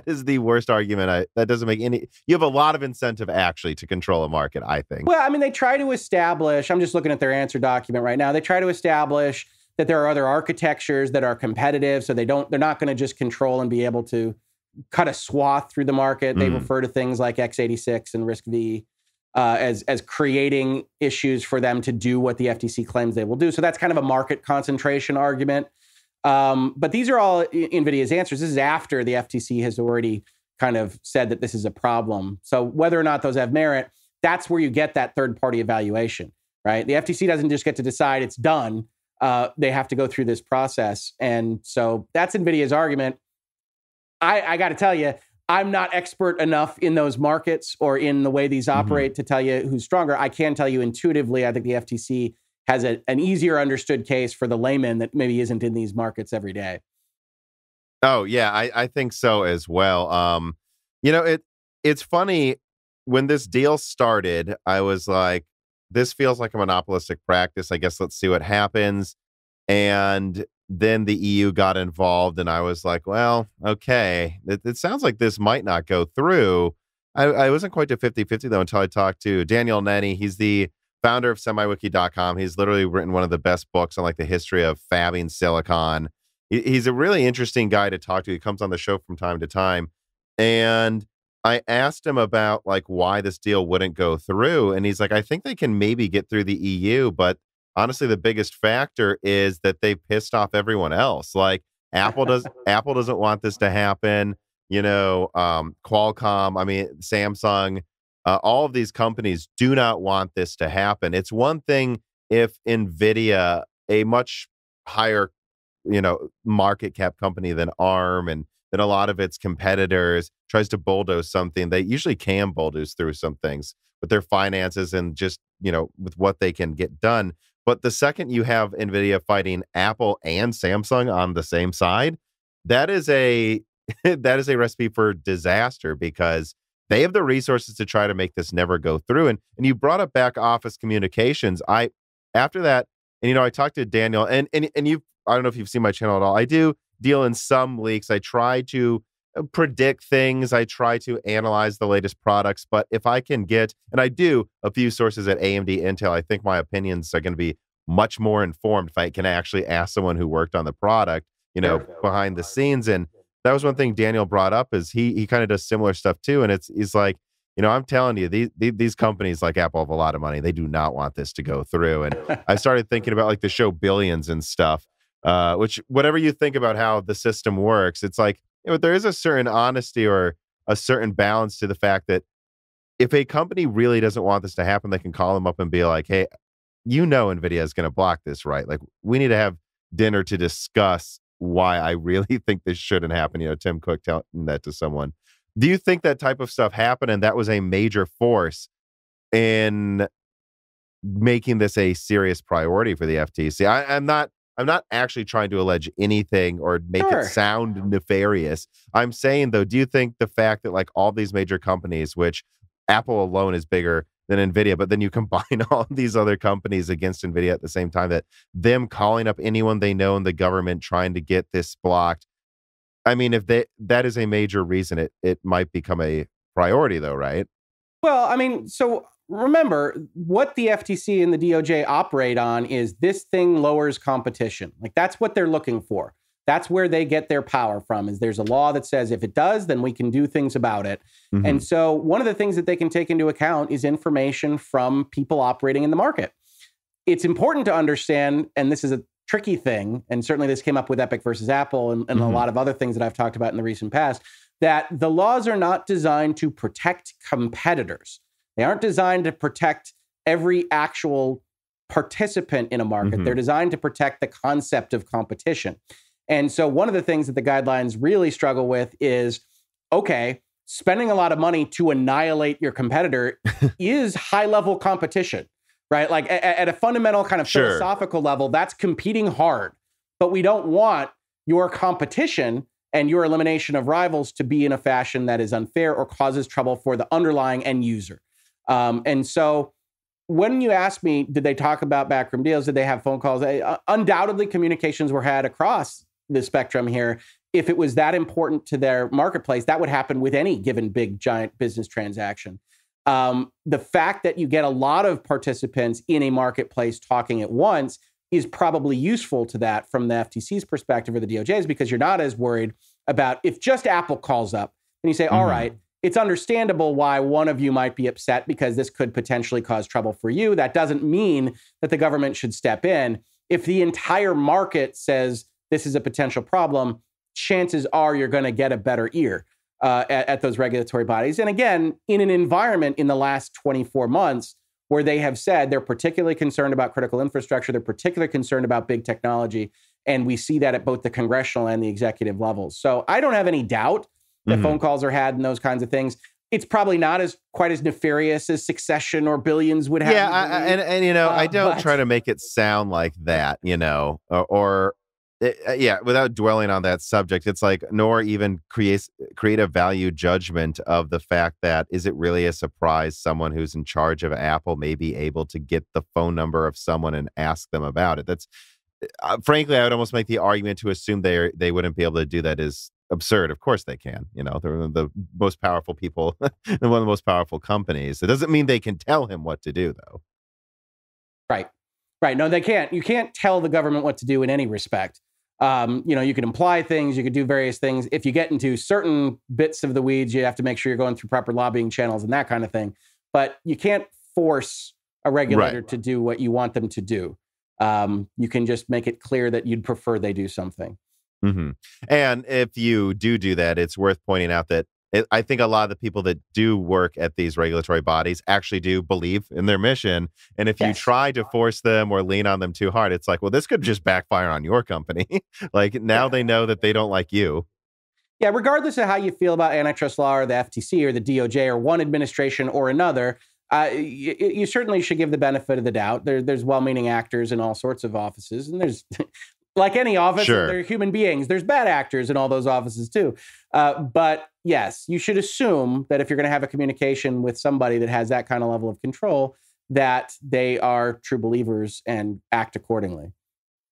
is the worst argument. That doesn't make any. You have a lot of incentive actually to control a market, I think. Well, I mean, they try to establish. I'm just looking at their answer document right now. They try to establish that there are other architectures that are competitive, so they're not going to just control and be able to cut a swath through the market. They refer to things like x86 and RISC-V as creating issues for them to do what the FTC claims they will do. So that's kind of a market concentration argument. But these are all NVIDIA's answers. This is after the FTC has already kind of said that this is a problem. So whether or not those have merit, that's where you get that third-party evaluation, right? The FTC doesn't just get to decide it's done. They have to go through this process. And so that's NVIDIA's argument. I got to tell you, I'm not expert enough in those markets or in the way these operate to tell you who's stronger. I can tell you intuitively, I think the FTC has an easier understood case for the layman that maybe isn't in these markets every day. Oh, yeah, I think so as well. You know, it's funny, when this deal started, I was like, this feels like a monopolistic practice. I guess let's see what happens. And then the EU got involved, and I was like, well, okay, it sounds like this might not go through. I wasn't quite to 50-50, though, until I talked to Daniel Nenny. He's the founder of SemiWiki.com. He's literally written one of the best books on like the history of fabbing silicon. He's a really interesting guy to talk to. He comes on the show from time to time. And I asked him about like why this deal wouldn't go through. And he's like, I think they can maybe get through the EU, but honestly, the biggest factor is that they pissed off everyone else. Like Apple doesn't want this to happen. You know, Qualcomm, I mean, Samsung, all of these companies do not want this to happen. It's one thing if Nvidia, a much higher, you know, market cap company than ARM and than a lot of its competitors, tries to bulldoze something. They usually can bulldoze through some things with their finances and just, you know, with what they can get done. But the second you have Nvidia fighting Apple and Samsung on the same side, that is a recipe for disaster because they have the resources to try to make this never go through. And you brought up back office communications. After that, and you know, I talked to Daniel and you, I don't know if you've seen my channel at all. I do deal in some leaks. I try to predict things. I try to analyze the latest products. But if I can get, and I do, a few sources at AMD, Intel, I think my opinions are going to be much more informed if I can actually ask someone who worked on the product, you know, behind the scenes. And that was one thing Daniel brought up is he kind of does similar stuff too. And he's like, you know, I'm telling you, these companies like Apple have a lot of money. They do not want this to go through. And I started thinking about like the show Billions and stuff, which whatever you think about how the system works, it's like, you know, there is a certain honesty or a certain balance to the fact that if a company really doesn't want this to happen, they can call them up and be like, hey, Nvidia is going to block this, right? Like, we need to have dinner to discuss why I really think this shouldn't happen. Tim Cook telling that to someone. Do you think that type of stuff happened and that was a major force in making this a serious priority for the FTC? I'm not actually trying to allege anything or make it sound nefarious. I'm saying, though, do you think the fact that like all these major companies, which Apple alone is bigger than Nvidia, but then you combine all these other companies against Nvidia at the same time, that them calling up anyone they know in the government trying to get this blocked, I mean, if that is a major reason, it might become a priority, though, right? Well, I mean, so remember, what the FTC and the DOJ operate on is this thing lowers competition. Like, that's what they're looking for. That's where they get their power from, is there's a law that says if it does, then we can do things about it. Mm-hmm. And so one of the things that they can take into account is information from people operating in the market. It's important to understand, and this is a tricky thing, and certainly this came up with Epic versus Apple and a lot of other things that I've talked about in the recent past, that the laws are not designed to protect competitors. They aren't designed to protect every actual participant in a market. They're designed to protect the concept of competition. And so one of the things that the guidelines really struggle with is, okay, spending a lot of money to annihilate your competitor is high-level competition, right? Like at a fundamental kind of philosophical level, that's competing hard. But we don't want your competition and your elimination of rivals to be in a fashion that is unfair or causes trouble for the underlying end user. And so when you ask me, did they talk about backroom deals? Did they have phone calls? Undoubtedly, communications were had across the spectrum here. If it was that important to their marketplace, that would happen with any given big, giant business transaction. The fact that you get a lot of participants in a marketplace talking at once is probably useful to that from the FTC's perspective or the DOJ's, because you're not as worried about if just Apple calls up and you say, all right, it's understandable why one of you might be upset because this could potentially cause trouble for you. That doesn't mean that the government should step in. If the entire market says this is a potential problem, chances are you're going to get a better ear at those regulatory bodies. And again, in an environment in the last 24 months where they have said they're particularly concerned about critical infrastructure, they're particularly concerned about big technology, and we see that at both the congressional and the executive levels. So I don't have any doubt that phone calls are had and those kinds of ththings. It's probably not quite as nefarious as Succession or Billions would have. Yeah, I don't try to make it sound like that, without dwelling on that subject. It's like, nor even create a value judgment of the fact that, is it really a surprise someone who's in charge of Apple may be able to get the phone number of someone and ask them about it? That's frankly, I would almost make the argument to assume they wouldn't be able to do that is absurd. Of course they can. They're the most powerful people and one of the most powerful companies. It doesn't mean they can tell him what to do, though. Right. No, they can't. You can't tell the government what to do in any respect. You can imply things, you could do various things. If you get into certain bits of the weeds, you have to make sure you're going through proper lobbying channels and that kind of thing. But you can't force a regulator to do what you want them to do. You can just make it clear that you'd prefer they do something. And if you do that, it's worth pointing out that I think a lot of the people that do work at these regulatory bodies actually do believe in their mission. And if you try to force them or lean on them too hard, it's like, well, this could just backfire on your company. Like, now they know that they don't like you. Yeah, regardless of how you feel about antitrust law or the FTC or the DOJ or one administration or another, you certainly should give the benefit of the doubt. There's well-meaning actors in all sorts of offices, and there's like any office, they're human beings. There's bad actors in all those offices too. But yes, you should assume that if you're going to have a communication with somebody that has that kind of level of control, that they are true believers and act accordingly.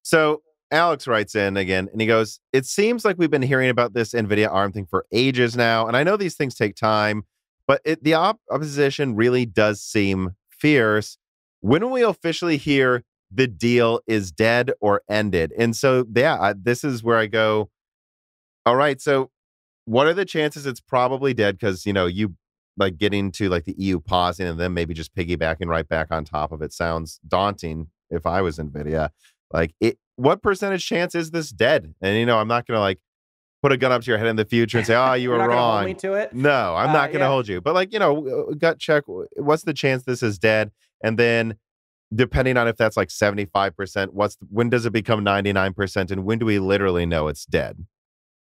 So Alex writes in again, and he goes, it seems like we've been hearing about this NVIDIA ARM thing for ages now. And I know these things take time, but the opposition really does seem fierce. When will we officially hear the deal is dead or ended? And so, this is where I go, all right, so what are the chances it's probably dead? Because, you like getting to like the EU pausing and then maybe just piggybacking right back on top of it sounds daunting if I was NVIDIA. Like, what percentage chance is this dead? And, I'm not going to like put a gun up to your head in the future and say, oh, you were wrong. Hold me to it? No, I'm not going to hold you. But like, gut check, what's the chance this is dead? And then depending on if that's like 75%, when does it become 99%, and when do we literally know it's dead?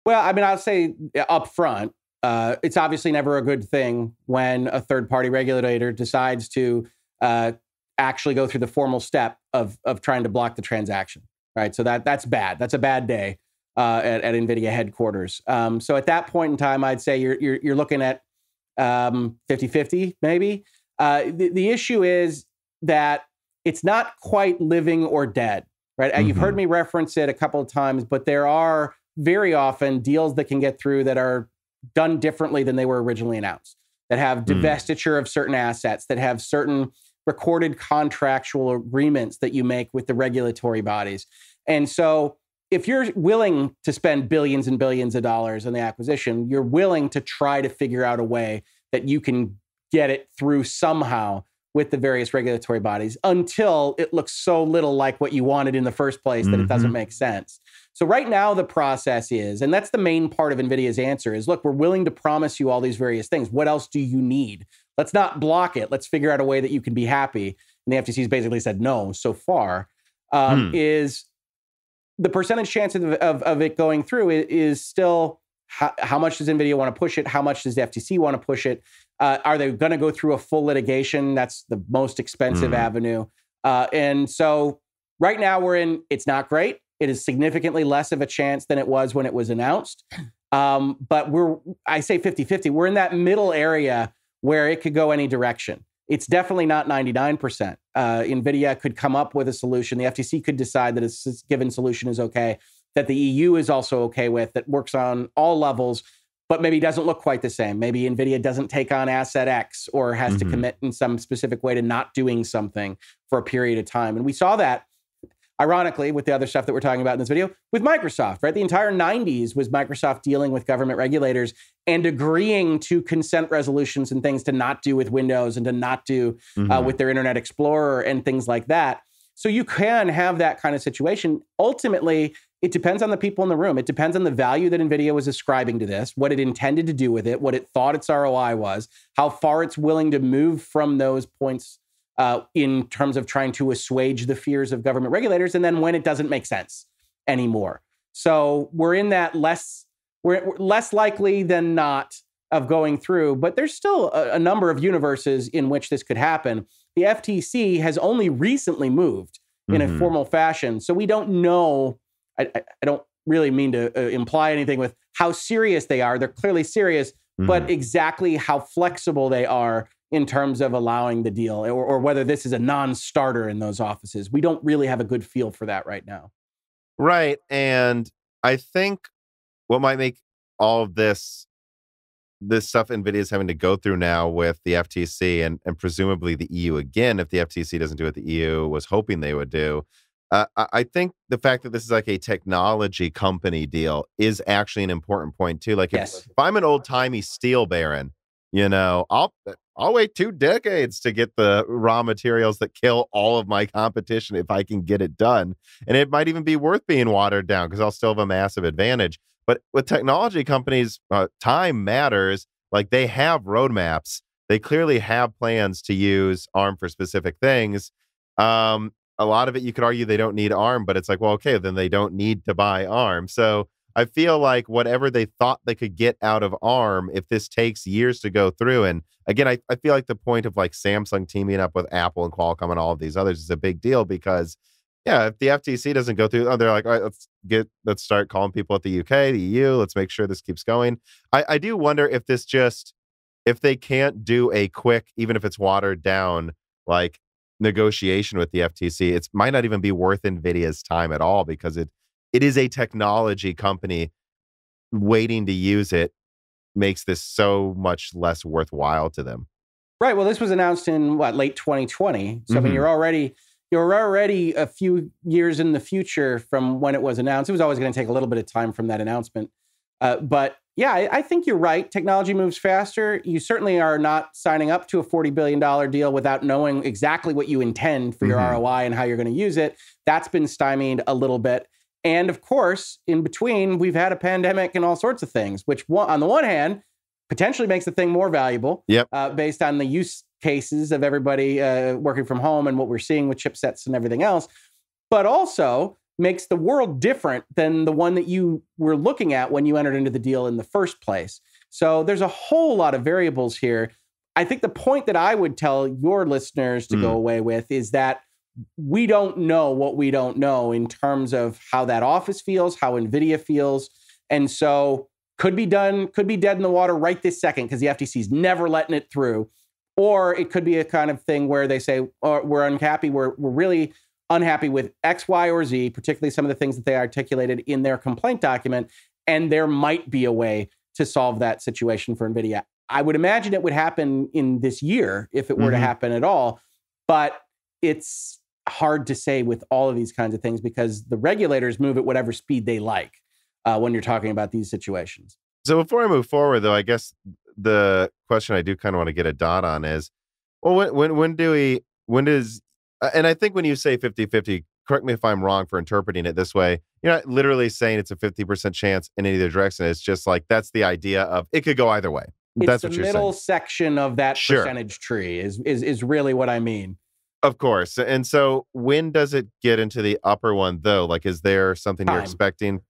Well, I mean, I'll say up front, it's obviously never a good thing when a third-party regulator decides to actually go through the formal step of trying to block the transaction, right? So that's bad. That's a bad day at Nvidia headquarters. So at that point in time, I'd say you're looking at 50-50 maybe. The issue is that it's not quite living or dead, right? Mm-hmm. You've heard me reference it a couple of times, but there are very often deals that can get through that are done differently than they were originally announced, that have divestiture of certain assets, that have certain recorded contractual agreements that you make with the regulatory bodies. And so if you're willing to spend billions and billions of dollars on the acquisition, you're willing to try to figure out a way that you can get it through somehow with the various regulatory bodies until it looks so little like what you wanted in the first place that it doesn't make sense. So right now the process is, and that's the main part of NVIDIA's answer is, look, we're willing to promise you all these various things. What else do you need? Let's not block it. Let's figure out a way that you can be happy. And the FTC's basically said no so far. Is the percentage chance of it going through is still how much does NVIDIA want to push it? How much does the FTC want to push it? Are they going to go through a full litigation? That's the most expensive avenue. And so right now it's not great. It is significantly less of a chance than it was when it was announced. But I say 50-50. We're in that middle area where it could go any direction. It's definitely not 99%. NVIDIA could come up with a solution. The FTC could decide that a given solution is okay, that the EU is also okay with, that works on all levels, but maybe doesn't look quite the same. Maybe NVIDIA doesn't take on asset X or has to commit in some specific way to not doing something for a period of time. And we saw that, ironically, with the other stuff that we're talking about in this video, with Microsoft, right? The entire 90s was Microsoft dealing with government regulators and agreeing to consent resolutions and things to not do with Windows and to not do with their Internet Explorer and things like that. So you can have that kind of situation. Ultimately, it depends on the people in the room. It depends on the value that NVIDIA was ascribing to this, what it intended to do with it, what it thought its ROI was, how far it's willing to move from those points in terms of trying to assuage the fears of government regulators, and then when it doesn't make sense anymore. So we're in that we're less likely than not of going through, but there's still a number of universes in which this could happen. The FTC has only recently moved in a formal fashion, so we don't know. I don't really mean to imply anything with how serious they are. They're clearly serious, but exactly how flexible they are in terms of allowing the deal, or whether this is a non-starter in those offices. We don't really have a good feel for that right now. Right. And I think what might make all of this stuff NVIDIA is having to go through now with the FTC and presumably the EU again, if the FTC doesn't do what the EU was hoping they would do, I think the fact that this is like a technology company deal is actually an important point too. Like if I'm an old-timey steel baron, I'll wait 2 decades to get the raw materials that kill all of my competition if I can get it done. And it might even be worth being watered down because I'll still have a massive advantage. But with technology companies, time matters. Like they have roadmaps. They clearly have plans to use ARM for specific things. A lot of it, you could argue they don't need ARM, but it's like, well, okay, then they don't need to buy ARM. So I feel like whatever they thought they could get out of ARM, if this takes years to go through, and again, I feel like the point of like Samsung teaming up with Apple and Qualcomm and all of these others is a big deal because, yeah, if the FTC doesn't go through, they're like, all right, let's start calling people at the UK, the EU, let's make sure this keeps going. I do wonder if if they can't do a quick, even if it's watered down, like negotiation with the FTC, it might not even be worth NVIDIA's time at all because it is a technology company. Waiting to use it makes this so much less worthwhile to them. Right. Well, this was announced in late 2020. So I mean, you're already a few years in the future from when it was announced. It was always going to take a little bit of time from that announcement. But yeah, I think you're right. Technology moves faster. You certainly are not signing up to a $40 billion deal without knowing exactly what you intend for your ROI and how you're going to use it. That's been stymied a little bit. And of course, in between, we've had a pandemic and all sorts of things, which on the one hand, potentially makes the thing more valuable based on the use cases of everybody working from home and what we're seeing with chipsets and everything else, but also makes the world different than the one that you were looking at when you entered into the deal in the first place. So there's a whole lot of variables here. I think the point that I would tell your listeners to go away with is that we don't know what we don't know in terms of how that office feels, how Nvidia feels. And so could be dead in the water right this second because the FTC is never letting it through. Or it could be a kind of thing where they say, oh, we're unhappy, we're really unhappy with X, Y, or Z, particularly some of the things that they articulated in their complaint document. And there might be a way to solve that situation for Nvidia. I would imagine it would happen in this year if it were to happen at all. But it's hard to say with all of these kinds of things because the regulators move at whatever speed they like when you're talking about these situations. So before I move forward, though, I guess the question I do kind of want to get a dot on is, well, when does, and I think when you say 50-50, correct me if I'm wrong for interpreting it this way, you're not literally saying it's a 50% chance in either direction. It's just like, that's the idea of it could go either way. That's what you're saying. It's the middle section of that percentage tree is really what I mean. Of course. And so when does it get into the upper one, though? Like, is there something you're expecting?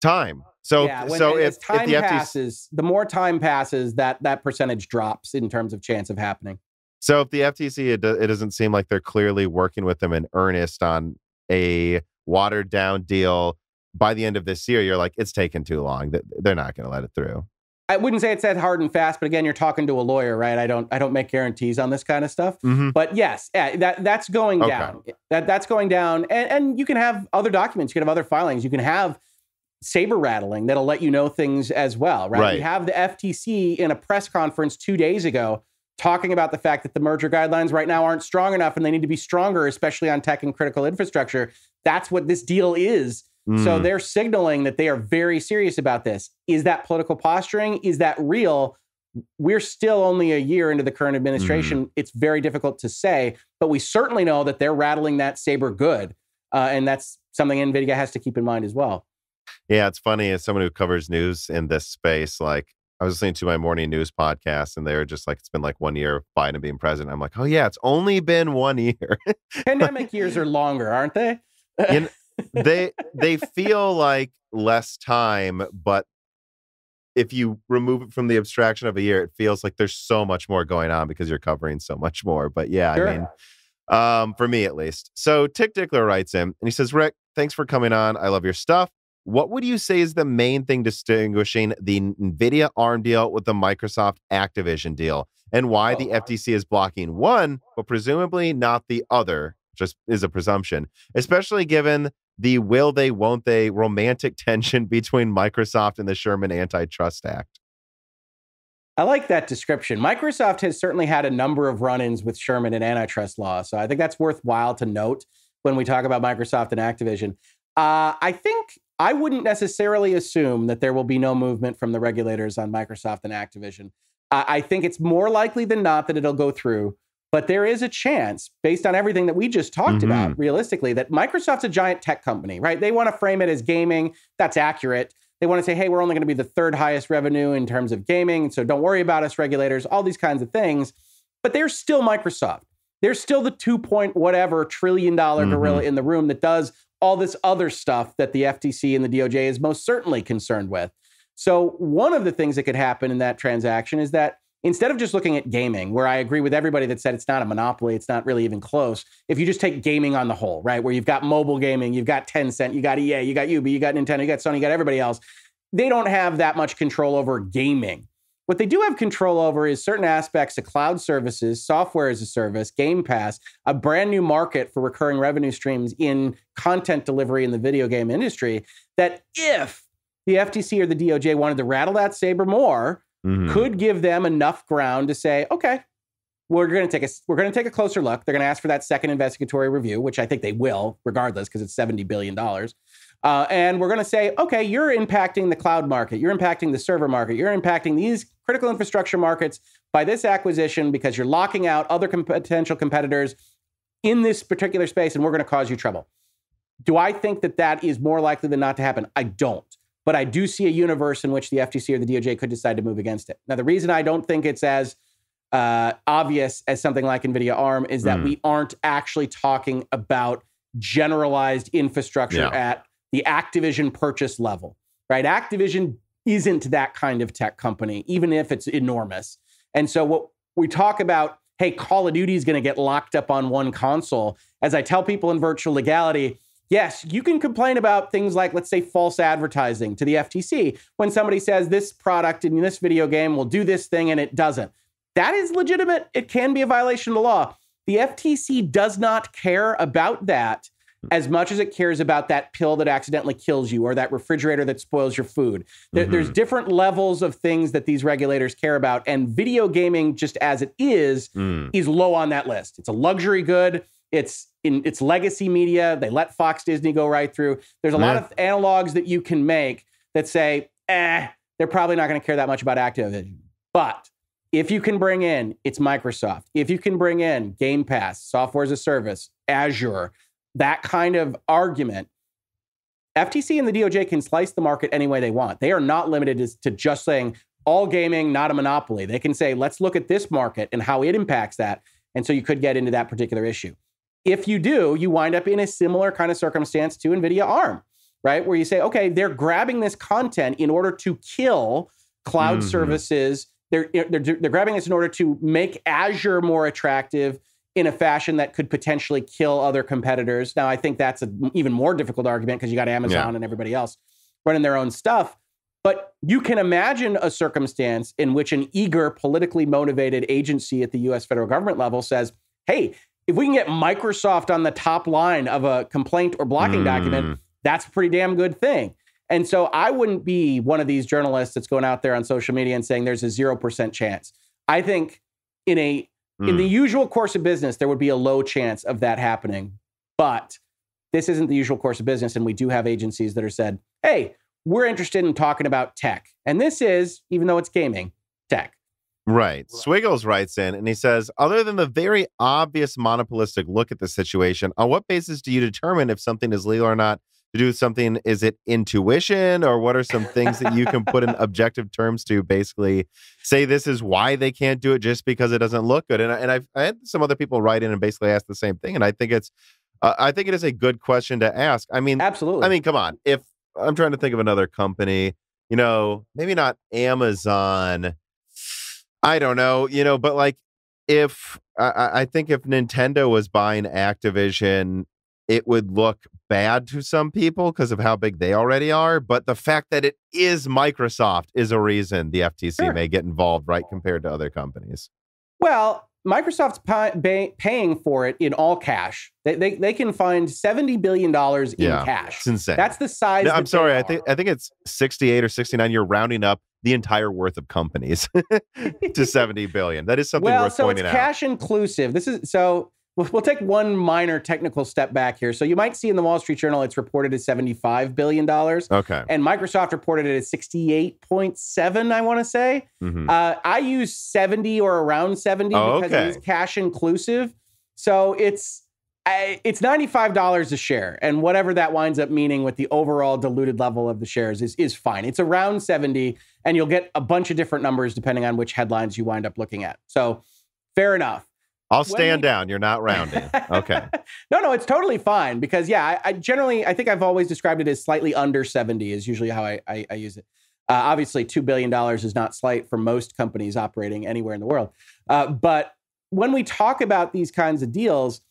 Time. So, yeah, if time the FTC passes, the more time passes, that percentage drops in terms of chance of happening. So if the FTC, it doesn't seem like they're clearly working with them in earnest on a watered down deal by the end of this year, you're like, it's taken too long. They're not going to let it through. I wouldn't say it's that hard and fast, but again, you're talking to a lawyer, right? I don't make guarantees on this kind of stuff. But yes, that's going down. That's going down. And you can have other documents, you can have other filings, you can have saber rattling that'll let you know things as well, right? We have the FTC in a press conference 2 days ago talking about the fact that the merger guidelines right now aren't strong enough and they need to be stronger, especially on tech and critical infrastructure. That's what this deal is. So they're signaling that they are very serious about this. Is that political posturing? Is that real? We're still only a year into the current administration. It's very difficult to say, but we certainly know that they're rattling that saber good. And that's something NVIDIA has to keep in mind as well. Yeah, it's funny as someone who covers news in this space, like I was listening to my morning news podcast and they were just like, it's been like 1 year of Biden being president. I'm like, oh yeah, it's only been 1 year. Pandemic years are longer, aren't they? They feel like less time, but if you remove it from the abstraction of a year, it feels like there's so much more going on because you're covering so much more. But yeah, sure. I mean, for me at least. So Tick Dickler writes in and he says, Rick, thanks for coming on. I love your stuff. What would you say is the main thing distinguishing the Nvidia ARM deal with the Microsoft Activision deal, and why the FTC is blocking one, but presumably not the other, just is a presumption, especially given the will they, won't they romantic tension between Microsoft and the Sherman Antitrust Act? I like that description. Microsoft has certainly had a number of run-ins with Sherman and antitrust law, so I think that's worthwhile to note when we talk about Microsoft and Activision. I think I wouldn't necessarily assume that there will be no movement from the regulators on Microsoft and Activision. I think it's more likely than not that it'll go through, but there is a chance, based on everything that we just talked about, realistically, that Microsoft's a giant tech company, right? They want to frame it as gaming. That's accurate. They want to say, hey, we're only going to be the third highest revenue in terms of gaming, so don't worry about us, regulators, all these kinds of things. But they're still Microsoft. They're still the 2-point-whatever trillion dollar gorilla in the room that does all this other stuff that the FTC and the DOJ is most certainly concerned with. So one of the things that could happen in that transaction is that instead of just looking at gaming, where I agree with everybody that said it's not a monopoly, it's not really even close. If you just take gaming on the whole, right, where you've got mobile gaming, you've got Tencent, you got EA, you got Ubi, you got Nintendo, you got Sony, you got everybody else, they don't have that much control over gaming. What they do have control over is certain aspects of cloud services, software as a service, Game Pass, a brand new market for recurring revenue streams in content delivery in the video game industry, that if the FTC or the DOJ wanted to rattle that saber more, could give them enough ground to say, okay, we're going to take a closer look. They're going to ask for that second investigatory review, which I think they will, regardless, because it's $70 billion. And we're going to say, okay, you're impacting the cloud market. You're impacting the server market. You're impacting these critical infrastructure markets by this acquisition because you're locking out other potential competitors in this particular space, and we're going to cause you trouble. Do I think that that is more likely than not to happen? I don't. But I do see a universe in which the FTC or the DOJ could decide to move against it. Now, the reason I don't think it's as obvious as something like NVIDIA ARM is that we aren't actually talking about generalized infrastructure at the Activision purchase level, right? Activision isn't that kind of tech company, even if it's enormous. And so what we talk about, hey, Call of Duty is going to get locked up on one console. As I tell people in virtual legality, yes, you can complain about things like, let's say, false advertising to the FTC when somebody says this product in this video game will do this thing and it doesn't. That is legitimate. It can be a violation of the law. The FTC does not care about that as much as it cares about that pill that accidentally kills you or that refrigerator that spoils your food. There's different levels of things that these regulators care about, and video gaming, just as it is low on that list. It's a luxury good. It's legacy media. They let Fox Disney go right through. There's a lot of analogs that you can make that say, they're probably not going to care that much about Activision. But if you can bring in, it's Microsoft. If you can bring in Game Pass, software as a service, Azure, that kind of argument, FTC and the DOJ can slice the market any way they want. They are not limited to just saying all gaming, not a monopoly. They can say, let's look at this market and how it impacts that. And so you could get into that particular issue. If you do, you wind up in a similar kind of circumstance to NVIDIA ARM, right? Where you say, okay, they're grabbing this content in order to kill cloud services. They're grabbing this in order to make Azure more attractive in a fashion that could potentially kill other competitors. Now, I think that's an even more difficult argument because you got Amazon and everybody else running their own stuff. But you can imagine a circumstance in which an eager, politically motivated agency at the U.S. federal government level says, hey, if we can get Microsoft on the top line of a complaint or blocking document, that's a pretty damn good thing. And so I wouldn't be one of these journalists that's going out there on social media and saying there's a 0% chance. I think in the usual course of business, there would be a low chance of that happening. But this isn't the usual course of business. And we do have agencies that are said, hey, we're interested in talking about tech. And this is, even though it's gaming, tech. Right. Swiggles writes in and he says, other than the very obvious monopolistic look at the situation, on what basis do you determine if something is legal or not? To do something, is it intuition, or what are some things that you can put in objective terms to basically say this is why they can't do it just because it doesn't look good? And I had some other people write in and basically ask the same thing, and I think it is a good question to ask. I mean, absolutely. I mean, come on. If I'm trying to think of another company, maybe not Amazon. I don't know, but like if I think if Nintendo was buying Activision, it would look bad to some people because of how big they already are. But the fact that it is Microsoft is a reason the FTC may get involved, right, compared to other companies. Well, Microsoft's paying for it in all cash. They can find $70 billion in cash. It's insane. That's the size. No, I'm sorry. I think it's 68 or 69. You're rounding up the entire worth of companies to 70 billion. That is something worth pointing out. Well, so it's cash inclusive. We'll take one minor technical step back here. So you might see in the Wall Street Journal, it's reported as $75 billion. Okay. And Microsoft reported it as 68.7, I want to say. I use 70 or around 70 because it is cash inclusive. So it's $95 a share. And whatever that winds up meaning with the overall diluted level of the shares is fine. It's around 70, and you'll get a bunch of different numbers depending on which headlines you wind up looking at. So fair enough. I'll stand down. You're not rounding. Okay. No, it's totally fine because, I generally, I think I've always described it as slightly under 70 is usually how I use it. Obviously, $2 billion is not slight for most companies operating anywhere in the world. But when we talk about these kinds of deals,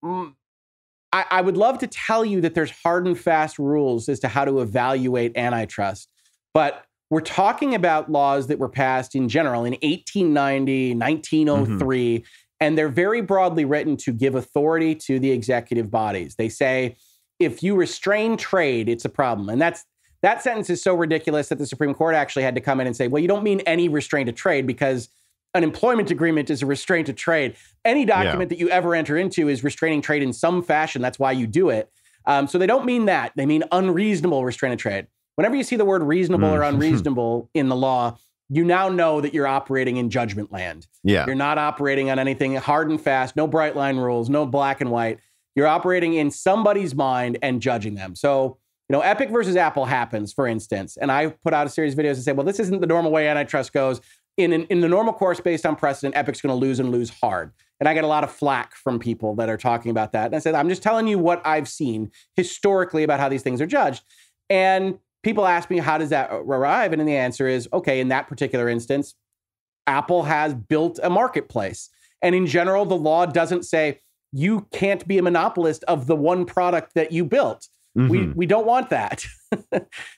I would love to tell you that there's hard and fast rules as to how to evaluate antitrust. But we're talking about laws that were passed in general in 1890, 1903, and they're very broadly written to give authority to the executive bodies. They say, if you restrain trade, it's a problem. And that sentence is so ridiculous that the Supreme Court actually had to come in and say, well, you don't mean any restraint of trade because an employment agreement is a restraint of trade. Any document that you ever enter into is restraining trade in some fashion. That's why you do it. So they don't mean that. They mean unreasonable restraint of trade. Whenever you see the word reasonable or unreasonable in the law, you now know that you're operating in judgment land. Yeah. You're not operating on anything hard and fast, no bright line rules, no black and white. You're operating in somebody's mind and judging them. So, Epic versus Apple happens, for instance, and I put out a series of videos and say, well, this isn't the normal way antitrust goes. in the normal course, based on precedent, Epic's going to lose and lose hard. And I get a lot of flack from people that are talking about that. And I said, I'm just telling you what I've seen historically about how these things are judged. And people ask me, how does that arrive? And the answer is, okay, in that particular instance, Apple has built a marketplace. And in general, the law doesn't say you can't be a monopolist of the one product that you built. We don't want that.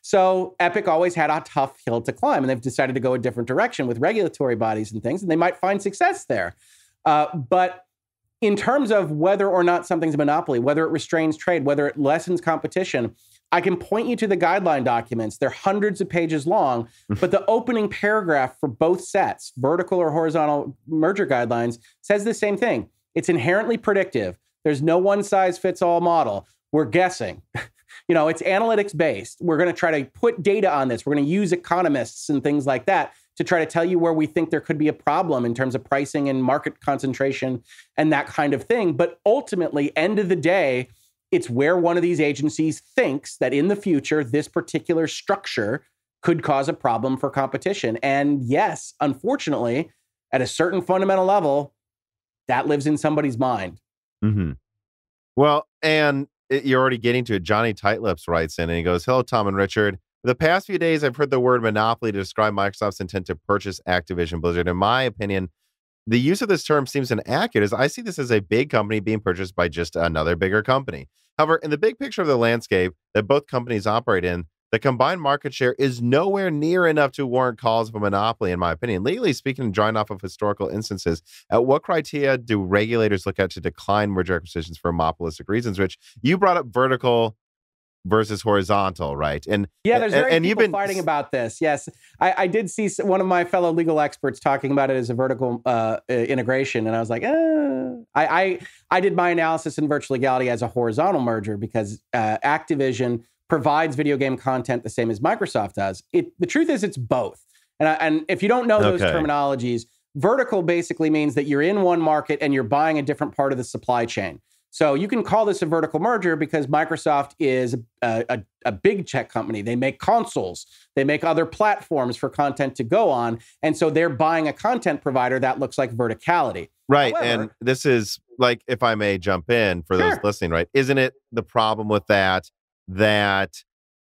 So Epic always had a tough hill to climb, and they've decided to go a different direction with regulatory bodies and things, and they might find success there. But in terms of whether or not something's a monopoly, whether it restrains trade, whether it lessens competition, I can point you to the guideline documents. They're hundreds of pages long, but the opening paragraph for both sets, vertical or horizontal merger guidelines, says the same thing. It's inherently predictive. There's no one-size-fits-all model. We're guessing. It's analytics based. We're going to try to put data on this. We're going to use economists and things like that to try to tell you where we think there could be a problem in terms of pricing and market concentration and that kind of thing. But ultimately, end of the day, it's where one of these agencies thinks that in the future, this particular structure could cause a problem for competition. And yes, unfortunately, at a certain fundamental level, that lives in somebody's mind. Well, and you're already getting to it. Johnny Tightlips writes in and he goes, hello, Tom and Richard. For the past few days, I've heard the word monopoly to describe Microsoft's intent to purchase Activision Blizzard. In my opinion, the use of this term seems inaccurate, as I see this as a big company being purchased by just another bigger company. However, in the big picture of the landscape that both companies operate in, the combined market share is nowhere near enough to warrant calls of a monopoly, in my opinion. Legally speaking, drawing off of historical instances, at what criteria do regulators look at to decline merger acquisitions for monopolistic reasons? Rich, you brought up vertical versus horizontal, right? And yeah, there's very people fighting about this. Yes, I did see one of my fellow legal experts talking about it as a vertical integration, and I was like, I did my analysis in virtual legality as a horizontal merger because Activision provides video game content the same as Microsoft does. The truth is, it's both. And if you don't know those terminologies, vertical basically means that you're in one market and you're buying a different part of the supply chain. So you can call this a vertical merger because Microsoft is a big tech company. They make consoles. They make other platforms for content to go on. And so they're buying a content provider that looks like verticality. Right. However, and this is, like, if I may jump in for those listening, right? Isn't it the problem with that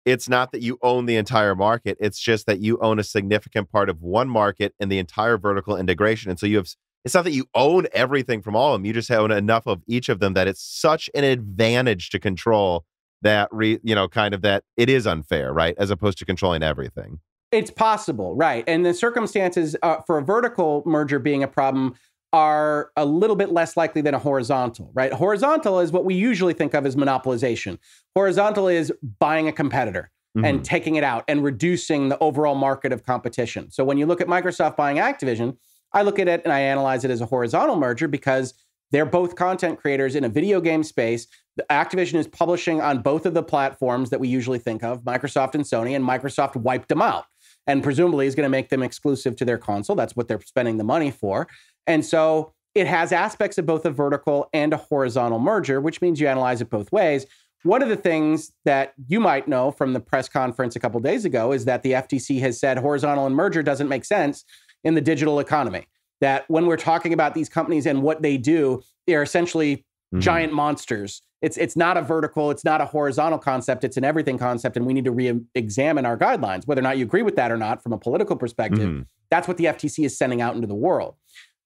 it's not that you own the entire market. It's just that you own a significant part of one market and the entire vertical integration. And so it's not that you own everything from all of them. You just own enough of each of them that it's such an advantage to control that, that it is unfair, right? As opposed to controlling everything. It's possible, right? And the circumstances for a vertical merger being a problem are a little bit less likely than a horizontal, right? Horizontal is what we usually think of as monopolization. Horizontal is buying a competitor and taking it out and reducing the overall market of competition. So when you look at Microsoft buying Activision, I look at it and I analyze it as a horizontal merger because they're both content creators in a video game space. The Activision is publishing on both of the platforms that we usually think of, Microsoft and Sony, and Microsoft wiped them out and presumably is going to make them exclusive to their console. That's what they're spending the money for. And so it has aspects of both a vertical and a horizontal merger, which means you analyze it both ways. One of the things that you might know from the press conference a couple of days ago is that the FTC has said horizontal and merger doesn't make sense in the digital economy. That when we're talking about these companies and what they do, they're essentially giant monsters. It's not a vertical, it's not a horizontal concept, it's an everything concept, and we need to re-examine our guidelines, whether or not you agree with that or not from a political perspective. That's what the FTC is sending out into the world.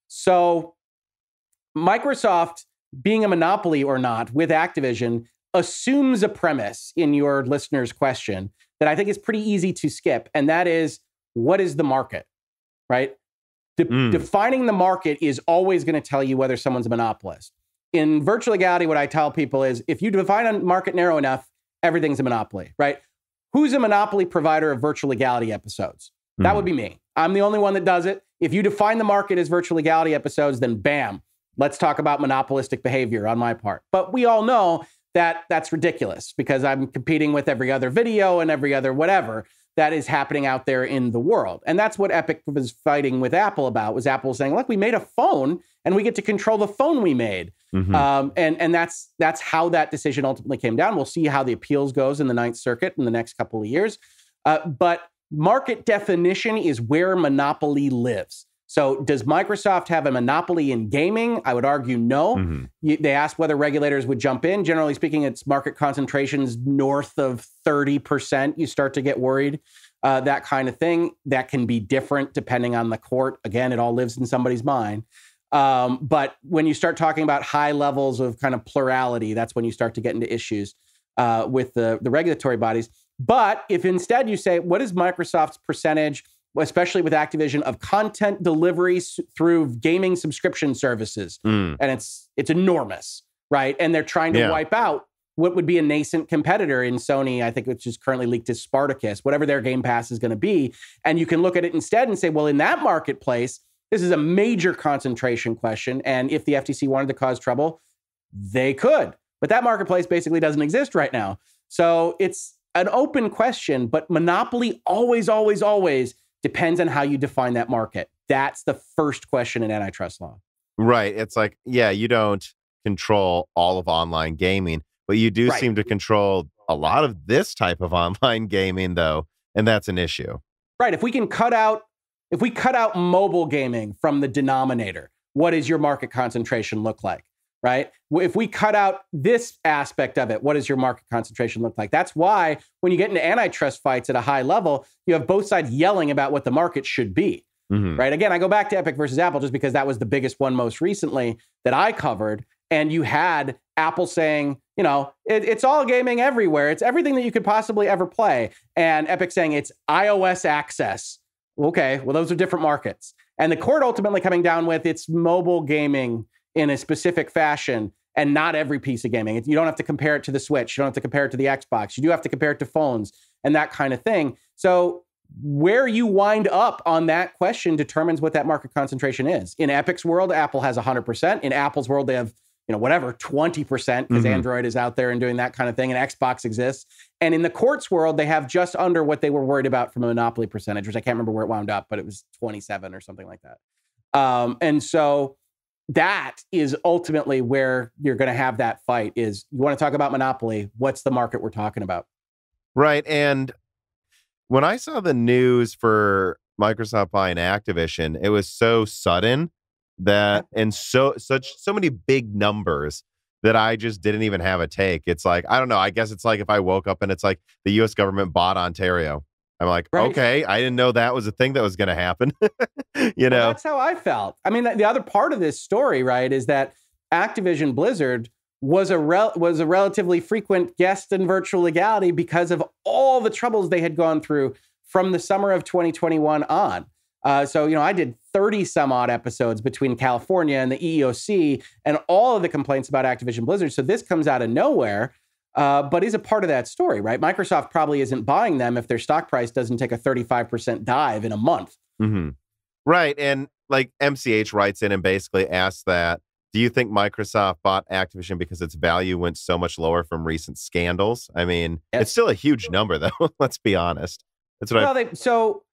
So Microsoft, being a monopoly or not with Activision, assumes a premise in your listener's question that I think is pretty easy to skip, and that is, what is the market, right? Defining the market is always going to tell you whether someone's a monopolist. In virtual legality, what I tell people is, if you define a market narrow enough, everything's a monopoly, right? Who's a monopoly provider of virtual legality episodes? That would be me. I'm the only one that does it. If you define the market as virtual legality episodes, then bam, let's talk about monopolistic behavior on my part. But we all know that that's ridiculous because I'm competing with every other video and every other whatever that is happening out there in the world. And that's what Epic was fighting with Apple about, was Apple saying, look, we made a phone and we get to control the phone we made. And that's how that decision ultimately came down. We'll see how the appeals goes in the Ninth Circuit in the next couple of years. But market definition is where monopoly lives. So does Microsoft have a monopoly in gaming? I would argue no. They asked whether regulators would jump in. Generally speaking, it's market concentrations north of 30%. You start to get worried, that kind of thing. That can be different depending on the court. Again, it all lives in somebody's mind. But when you start talking about high levels of kind of plurality, that's when you start to get into issues with the regulatory bodies. But if instead you say, what is Microsoft's percentage, especially with Activision, of content delivery through gaming subscription services? And it's enormous, right? And they're trying to wipe out what would be a nascent competitor in Sony, I think, which is currently leaked as Spartacus, whatever their Game Pass is going to be. And you can look at it instead and say, well, in that marketplace, this is a major concentration question. And if the FTC wanted to cause trouble, they could. But that marketplace basically doesn't exist right now. So it's an open question, but monopoly always, always, always depends on how you define that market. That's the first question in antitrust law. Right. It's like, yeah, you don't control all of online gaming, but you do seem to control a lot of this type of online gaming, though. And that's an issue. Right. If we cut out mobile gaming from the denominator, what does your market concentration look like? Right? If we cut out this aspect of it, what does your market concentration look like? That's why when you get into antitrust fights at a high level, you have both sides yelling about what the market should be. Right? Again, I go back to Epic versus Apple just because that was the biggest one most recently that I covered. And you had Apple saying, it's all gaming everywhere. It's everything that you could possibly ever play. And Epic saying it's iOS access. Okay, well, those are different markets. And the court ultimately coming down with it's mobile gaming in a specific fashion and not every piece of gaming. You don't have to compare it to the Switch. You don't have to compare it to the Xbox. You do have to compare it to phones and that kind of thing. So where you wind up on that question determines what that market concentration is. In Epic's world, Apple has 100%. In Apple's world, they have, 20% because Android is out there and doing that kind of thing, and Xbox exists. And in the court's world, they have just under what they were worried about from a monopoly percentage, which I can't remember where it wound up, but it was 27 or something like that. And so that is ultimately where you're going to have that fight is you want to talk about monopoly. What's the market we're talking about? Right. And when I saw the news for Microsoft buying Activision, it was so sudden that and so many big numbers that I just didn't even have a take. It's like, I don't know. I guess it's like if I woke up and it's like the U.S. government bought Ontario. I'm like, okay, I didn't know that was a thing that was going to happen. Well, that's how I felt. I mean, the other part of this story, right, is that Activision Blizzard was a relatively frequent guest in Virtual Legality because of all the troubles they had gone through from the summer of 2021 on. So, I did 30 some odd episodes between California and the EEOC and all of the complaints about Activision Blizzard. So this comes out of nowhere, but is a part of that story, right? Microsoft probably isn't buying them if their stock price doesn't take a 35% dive in a month. Right. And like MCH writes in and basically asks that, do you think Microsoft bought Activision because its value went so much lower from recent scandals? I mean, It's still a huge number, though. Let's be honest. That's what So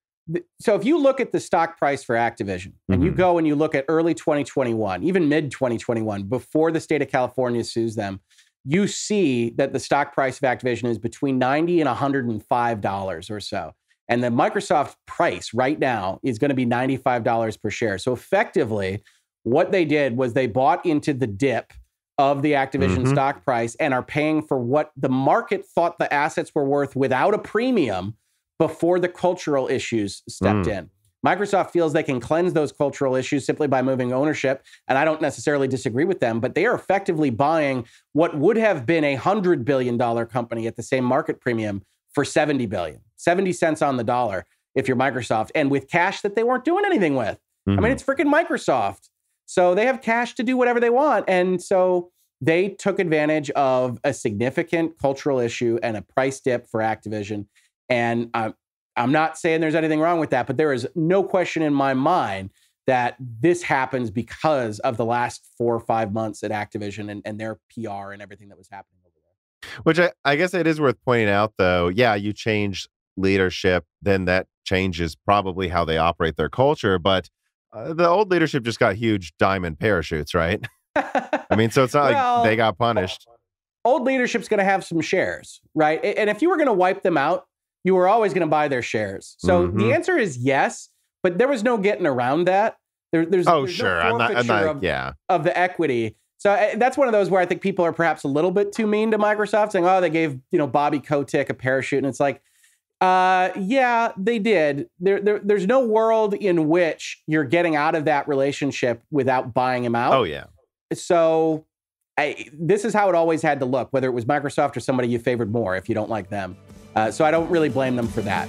if you look at the stock price for Activision and you go and you look at early 2021, even mid 2021, before the state of California sues them, you see that the stock price of Activision is between $90 and $105 or so. And the Microsoft price right now is going to be $95 per share. So effectively, what they did was they bought into the dip of the Activision stock price and are paying for what the market thought the assets were worth without a premium before the cultural issues stepped in. Microsoft feels they can cleanse those cultural issues simply by moving ownership, and I don't necessarily disagree with them, but they are effectively buying what would have been a $100 billion company at the same market premium for $70 billion, 70 cents on the dollar if you're Microsoft, and with cash that they weren't doing anything with. I mean, it's freaking Microsoft. So they have cash to do whatever they want, and so they took advantage of a significant cultural issue and a price dip for Activision. And I'm not saying there's anything wrong with that, but there is no question in my mind that this happens because of the last 4 or 5 months at Activision and their PR and everything that was happening over there. Which I guess it is worth pointing out, though. Yeah, you change leadership, then that changes probably how they operate their culture. But the old leadership just got huge diamond parachutes, right? I mean, so it's not like they got punished. Old leadership's going to have some shares, right? And if you were going to wipe them out, you were always going to buy their shares. So the answer is yes, but there was no getting around that. There's sure. no forfeiture of the equity. So that's one of those where I think people are perhaps a little bit too mean to Microsoft, saying, "Oh, they gave Bobby Kotick a parachute," and it's like, yeah, they did. There's no world in which you're getting out of that relationship without buying him out. Oh yeah. So this is how it always had to look, whether it was Microsoft or somebody you favored more if you don't like them. So I don't really blame them for that.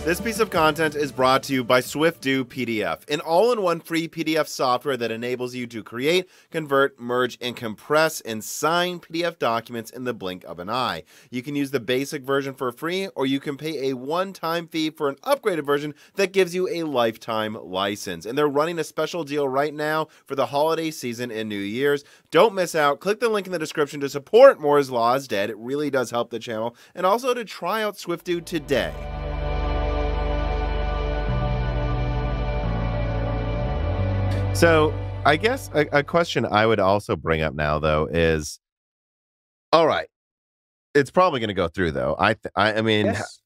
This piece of content is brought to you by SwiftDo PDF, an all-in-one free PDF software that enables you to create, convert, merge, and compress and sign PDF documents in the blink of an eye. You can use the basic version for free, or you can pay a one-time fee for an upgraded version that gives you a lifetime license. And they're running a special deal right now for the holiday season and New Year's. Don't miss out. Click the link in the description to support Moore's Law is Dead. It really does help the channel. And also to try out SwiftDo today. So I guess a question I would also bring up now, though, is, all right, it's probably going to go through, though. I mean, yes.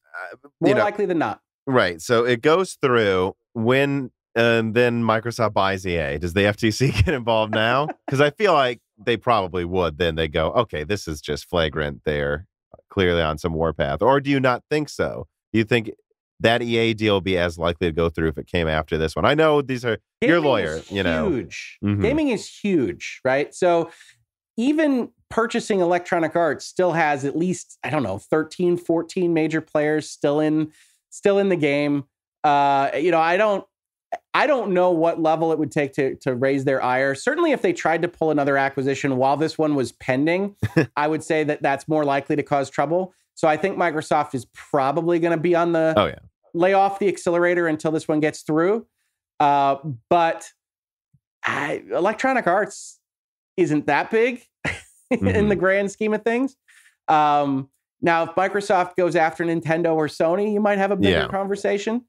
More likely than not. Right. So it goes through when then Microsoft buys EA. Does the FTC get involved now? Because I feel like they probably would. Then they go, okay, this is just flagrant. They're clearly on some warpath. Or do you not think so? Do you think that EA deal will be as likely to go through if it came after this one? I know these are your lawyer, huge. Gaming is huge, right? So even purchasing Electronic Arts still has at least, 13, 14 major players still in the game. I don't know what level it would take to raise their ire. Certainly if they tried to pull another acquisition while this one was pending, I would say that that's more likely to cause trouble. So I think Microsoft is probably going to be on the lay off the accelerator until this one gets through. But Electronic Arts isn't that big in the grand scheme of things. Now, if Microsoft goes after Nintendo or Sony, you might have a bigger conversation.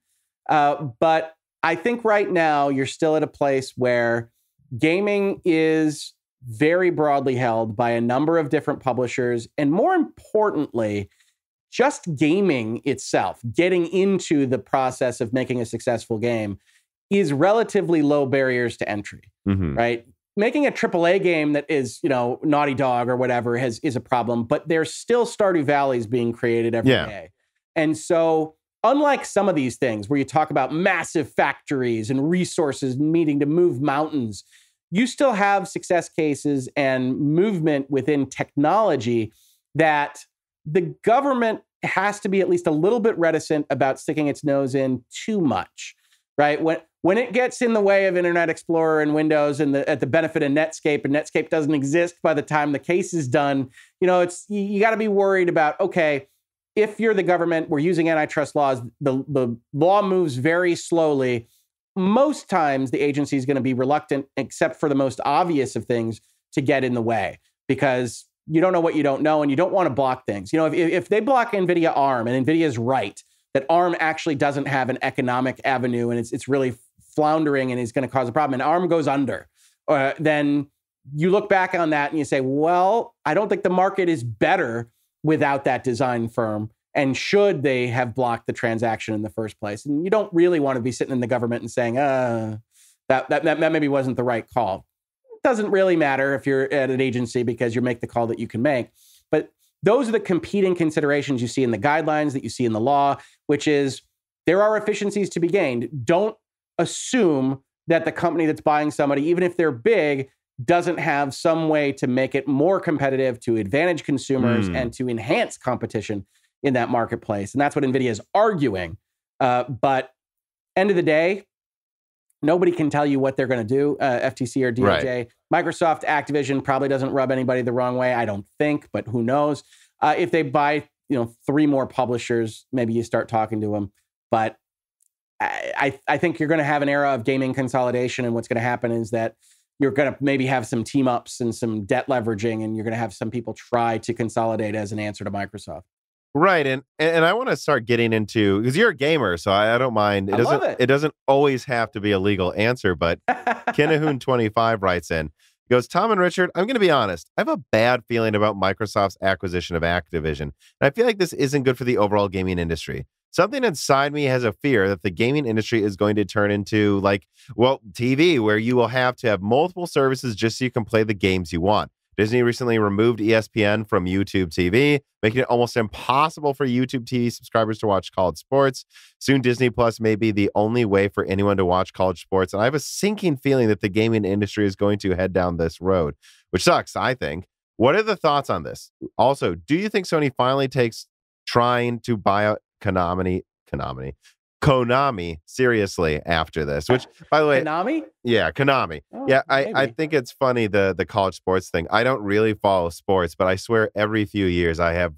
But I think right now you're still at a place where gaming is very broadly held by a number of different publishers. And more importantly, just gaming itself, getting into the process of making a successful game, is relatively low barriers to entry, right? Making a AAA game that is, Naughty Dog or whatever is a problem, but there's still Stardew Valleys being created every day. And so unlike some of these things where you talk about massive factories and resources needing to move mountains, you still have success cases and movement within technology that the government has to be at least a little bit reticent about sticking its nose in too much, right? When it gets in the way of Internet Explorer and Windows and at the benefit of Netscape, and Netscape doesn't exist by the time the case is done, you got to be worried about, okay, if you're the government, we're using antitrust laws, the law moves very slowly. Most times the agency is going to be reluctant, except for the most obvious of things, to get in the way, because you don't know what you don't know, and you don't want to block things. If they block NVIDIA ARM, and NVIDIA is right that ARM actually doesn't have an economic avenue, and it's really floundering and is going to cause a problem, and ARM goes under, then you look back on that and you say, well, I don't think the market is better without that design firm. And should they have blocked the transaction in the first place? And you don't really want to be sitting in the government and saying, that maybe wasn't the right call. It doesn't really matter if you're at an agency because you make the call that you can make. But those are the competing considerations you see in the guidelines, that you see in the law, which is there are efficiencies to be gained. Don't assume that the company that's buying somebody, even if they're big, doesn't have some way to make it more competitive, to advantage consumers and to enhance competition in that marketplace. And that's what NVIDIA is arguing. But end of the day, nobody can tell you what they're going to do, FTC or DOJ. Right. Microsoft, Activision probably doesn't rub anybody the wrong way, I don't think, but who knows? If they buy 3 more publishers, maybe you start talking to them. But I think you're going to have an era of gaming consolidation, and what's going to happen is that you're going to maybe have some team ups and some debt leveraging, and you're going to have some people try to consolidate as an answer to Microsoft. Right. And I want to start getting into, because you're a gamer, so I don't mind. It doesn't always have to be a legal answer, but Kenahun25 writes in, He goes, Tom and Richard, I'm going to be honest. I have a bad feeling about Microsoft's acquisition of Activision, and I feel like this isn't good for the overall gaming industry. Something inside me has a fear that the gaming industry is going to turn into TV, where you will have to have multiple services just so you can play the games you want. Disney recently removed ESPN from YouTube TV, making it almost impossible for YouTube TV subscribers to watch college sports. Soon, Disney Plus may be the only way for anyone to watch college sports. And I have a sinking feeling that the gaming industry is going to head down this road, which sucks, I think. What are the thoughts on this? Also, do you think Sony finally takes trying to buy out Konami seriously after this? Which, by the way, Konami? Yeah, Konami. Oh, yeah, I think it's funny, the college sports thing. I don't really follow sports, but I swear every few years I have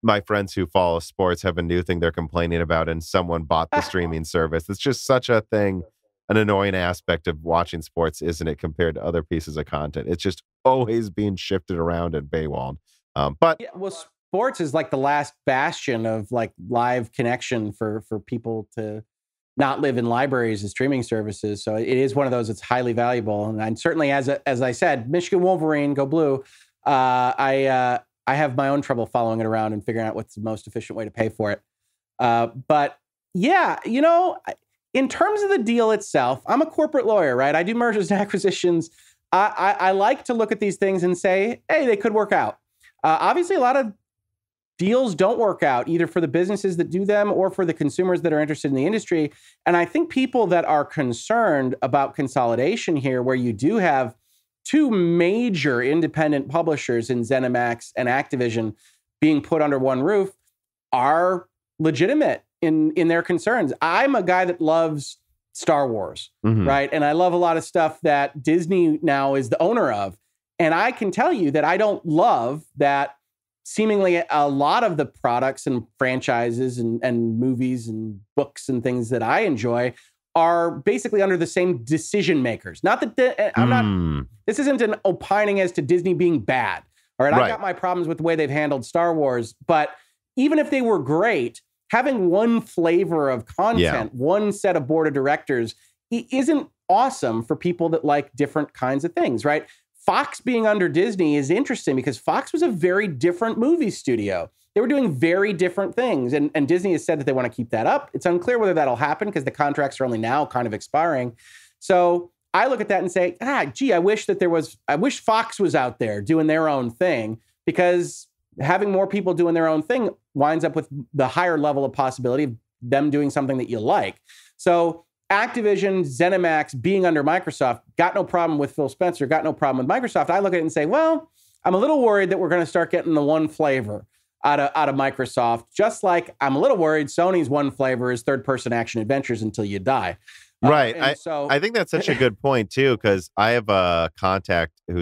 my friends who follow sports have a new thing they're complaining about, and someone bought the streaming service. It's just such a thing, an annoying aspect of watching sports, isn't it, compared to other pieces of content? It's just always being shifted around and paywalled. But yeah, well, sports is like the last bastion of like live connection for people to not live in libraries and streaming services. So it is one of those that's highly valuable. And I'm certainly, as I said, Michigan Wolverine, go blue. I have my own trouble following it around and figuring out what's the most efficient way to pay for it. But yeah, in terms of the deal itself, I'm a corporate lawyer, right? I do mergers and acquisitions. I like to look at these things and say, hey, they could work out. Obviously, a lot of deals don't work out either for the businesses that do them or for the consumers that are interested in the industry. And I think people that are concerned about consolidation here, where you do have two major independent publishers in ZeniMax and Activision being put under one roof, are legitimate in their concerns. I'm a guy that loves Star Wars, right? And I love a lot of stuff that Disney now is the owner of. And I can tell you that I don't love that seemingly a lot of the products and franchises and movies and books and things that I enjoy are basically under the same decision makers. Not that this isn't an opining as to Disney being bad. All right. I got my problems with the way they've handled Star Wars, but even if they were great, having one flavor of content, one set of board of directors isn't awesome for people that like different kinds of things, right? Fox being under Disney is interesting because Fox was a very different movie studio. They were doing very different things. And Disney has said that they want to keep that up. It's unclear whether that'll happen because the contracts are only now kind of expiring. So I look at that and say, I wish Fox was out there doing their own thing, because having more people doing their own thing winds up with the higher level of possibility of them doing something that you like. So Activision, ZeniMax being under Microsoft, got no problem with Phil Spencer, got no problem with Microsoft. I look at it and say, well, I'm a little worried that we're going to start getting the one flavor out of Microsoft, just like I'm a little worried Sony's one flavor is third-person action adventures until you die. Right. I think that's such a good point, too, because I have a contact who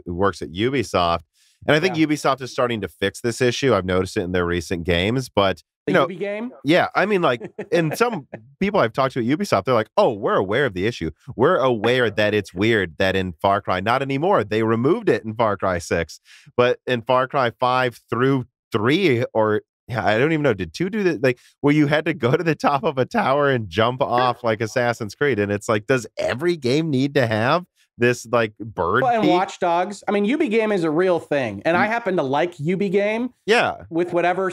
works at Ubisoft, and I think Ubisoft is starting to fix this issue. I've noticed it in their recent games, but the Ubi game? Yeah. I mean, and some people I've talked to at Ubisoft, they're like, oh, we're aware of the issue. We're aware that it's weird that in Far Cry, not anymore. They removed it in Far Cry 6, but in Far Cry 5 through 3, or I don't even know, did 2 do that? Where you had to go to the top of a tower and jump off like Assassin's Creed. And it's like, does every game need to have this bird? Well, and Watch Dogs. I mean, Ubi game is a real thing. And I happen to like Ubi game. Yeah. With whatever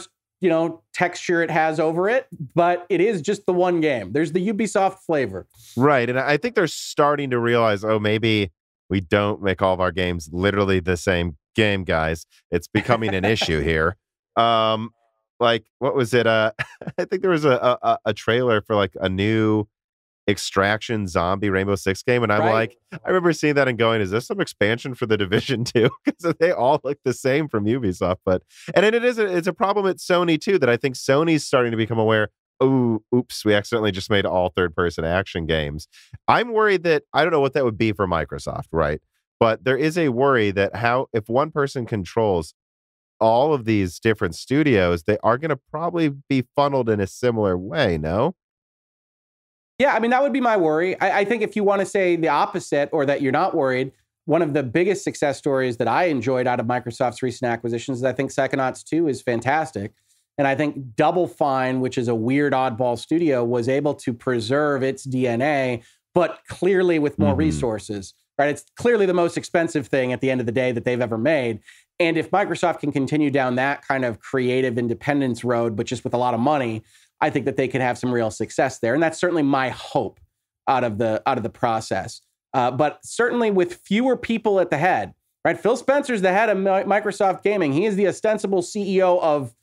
texture it has over it, but it is just the one game. There's the Ubisoft flavor. Right. And I think they're starting to realize, maybe we don't make all of our games literally the same game, guys. It's becoming an issue here. What was it? I think there was a trailer for a new Extraction zombie Rainbow Six game, and I remember seeing that and going, is this some expansion for the Division 2? Because they all look the same from Ubisoft. And it's a problem at Sony too, that I think Sony's starting to become aware, oops, we accidentally just made all third-person action games. I'm worried that, I don't know what that would be for Microsoft, right? But there is a worry that if one person controls all of these different studios, they are going to probably be funneled in a similar way, no? Yeah, I mean, that would be my worry. I think if you want to say the opposite, or that you're not worried, one of the biggest success stories that I enjoyed out of Microsoft's recent acquisitions is I think Psychonauts 2 is fantastic. And I think Double Fine, which is a weird oddball studio, was able to preserve its DNA, but clearly with more resources. right? It's clearly the most expensive thing at the end of the day that they've ever made. And if Microsoft can continue down that kind of creative independence road, but just with a lot of money, I think that they could have some real success there. And that's certainly my hope out of the process. But certainly with fewer people at the head, right? Phil Spencer's the head of Microsoft Gaming. He is the ostensible CEO of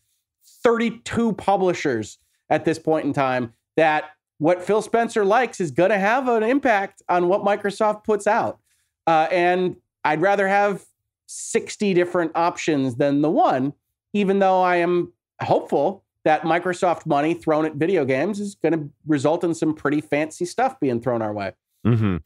32 publishers at this point in time. That what Phil Spencer likes is going to have an impact on what Microsoft puts out. And I'd rather have 60 different options than the one, even though I am hopeful that Microsoft money thrown at video games is going to result in some pretty fancy stuff being thrown our way. Mm-hmm.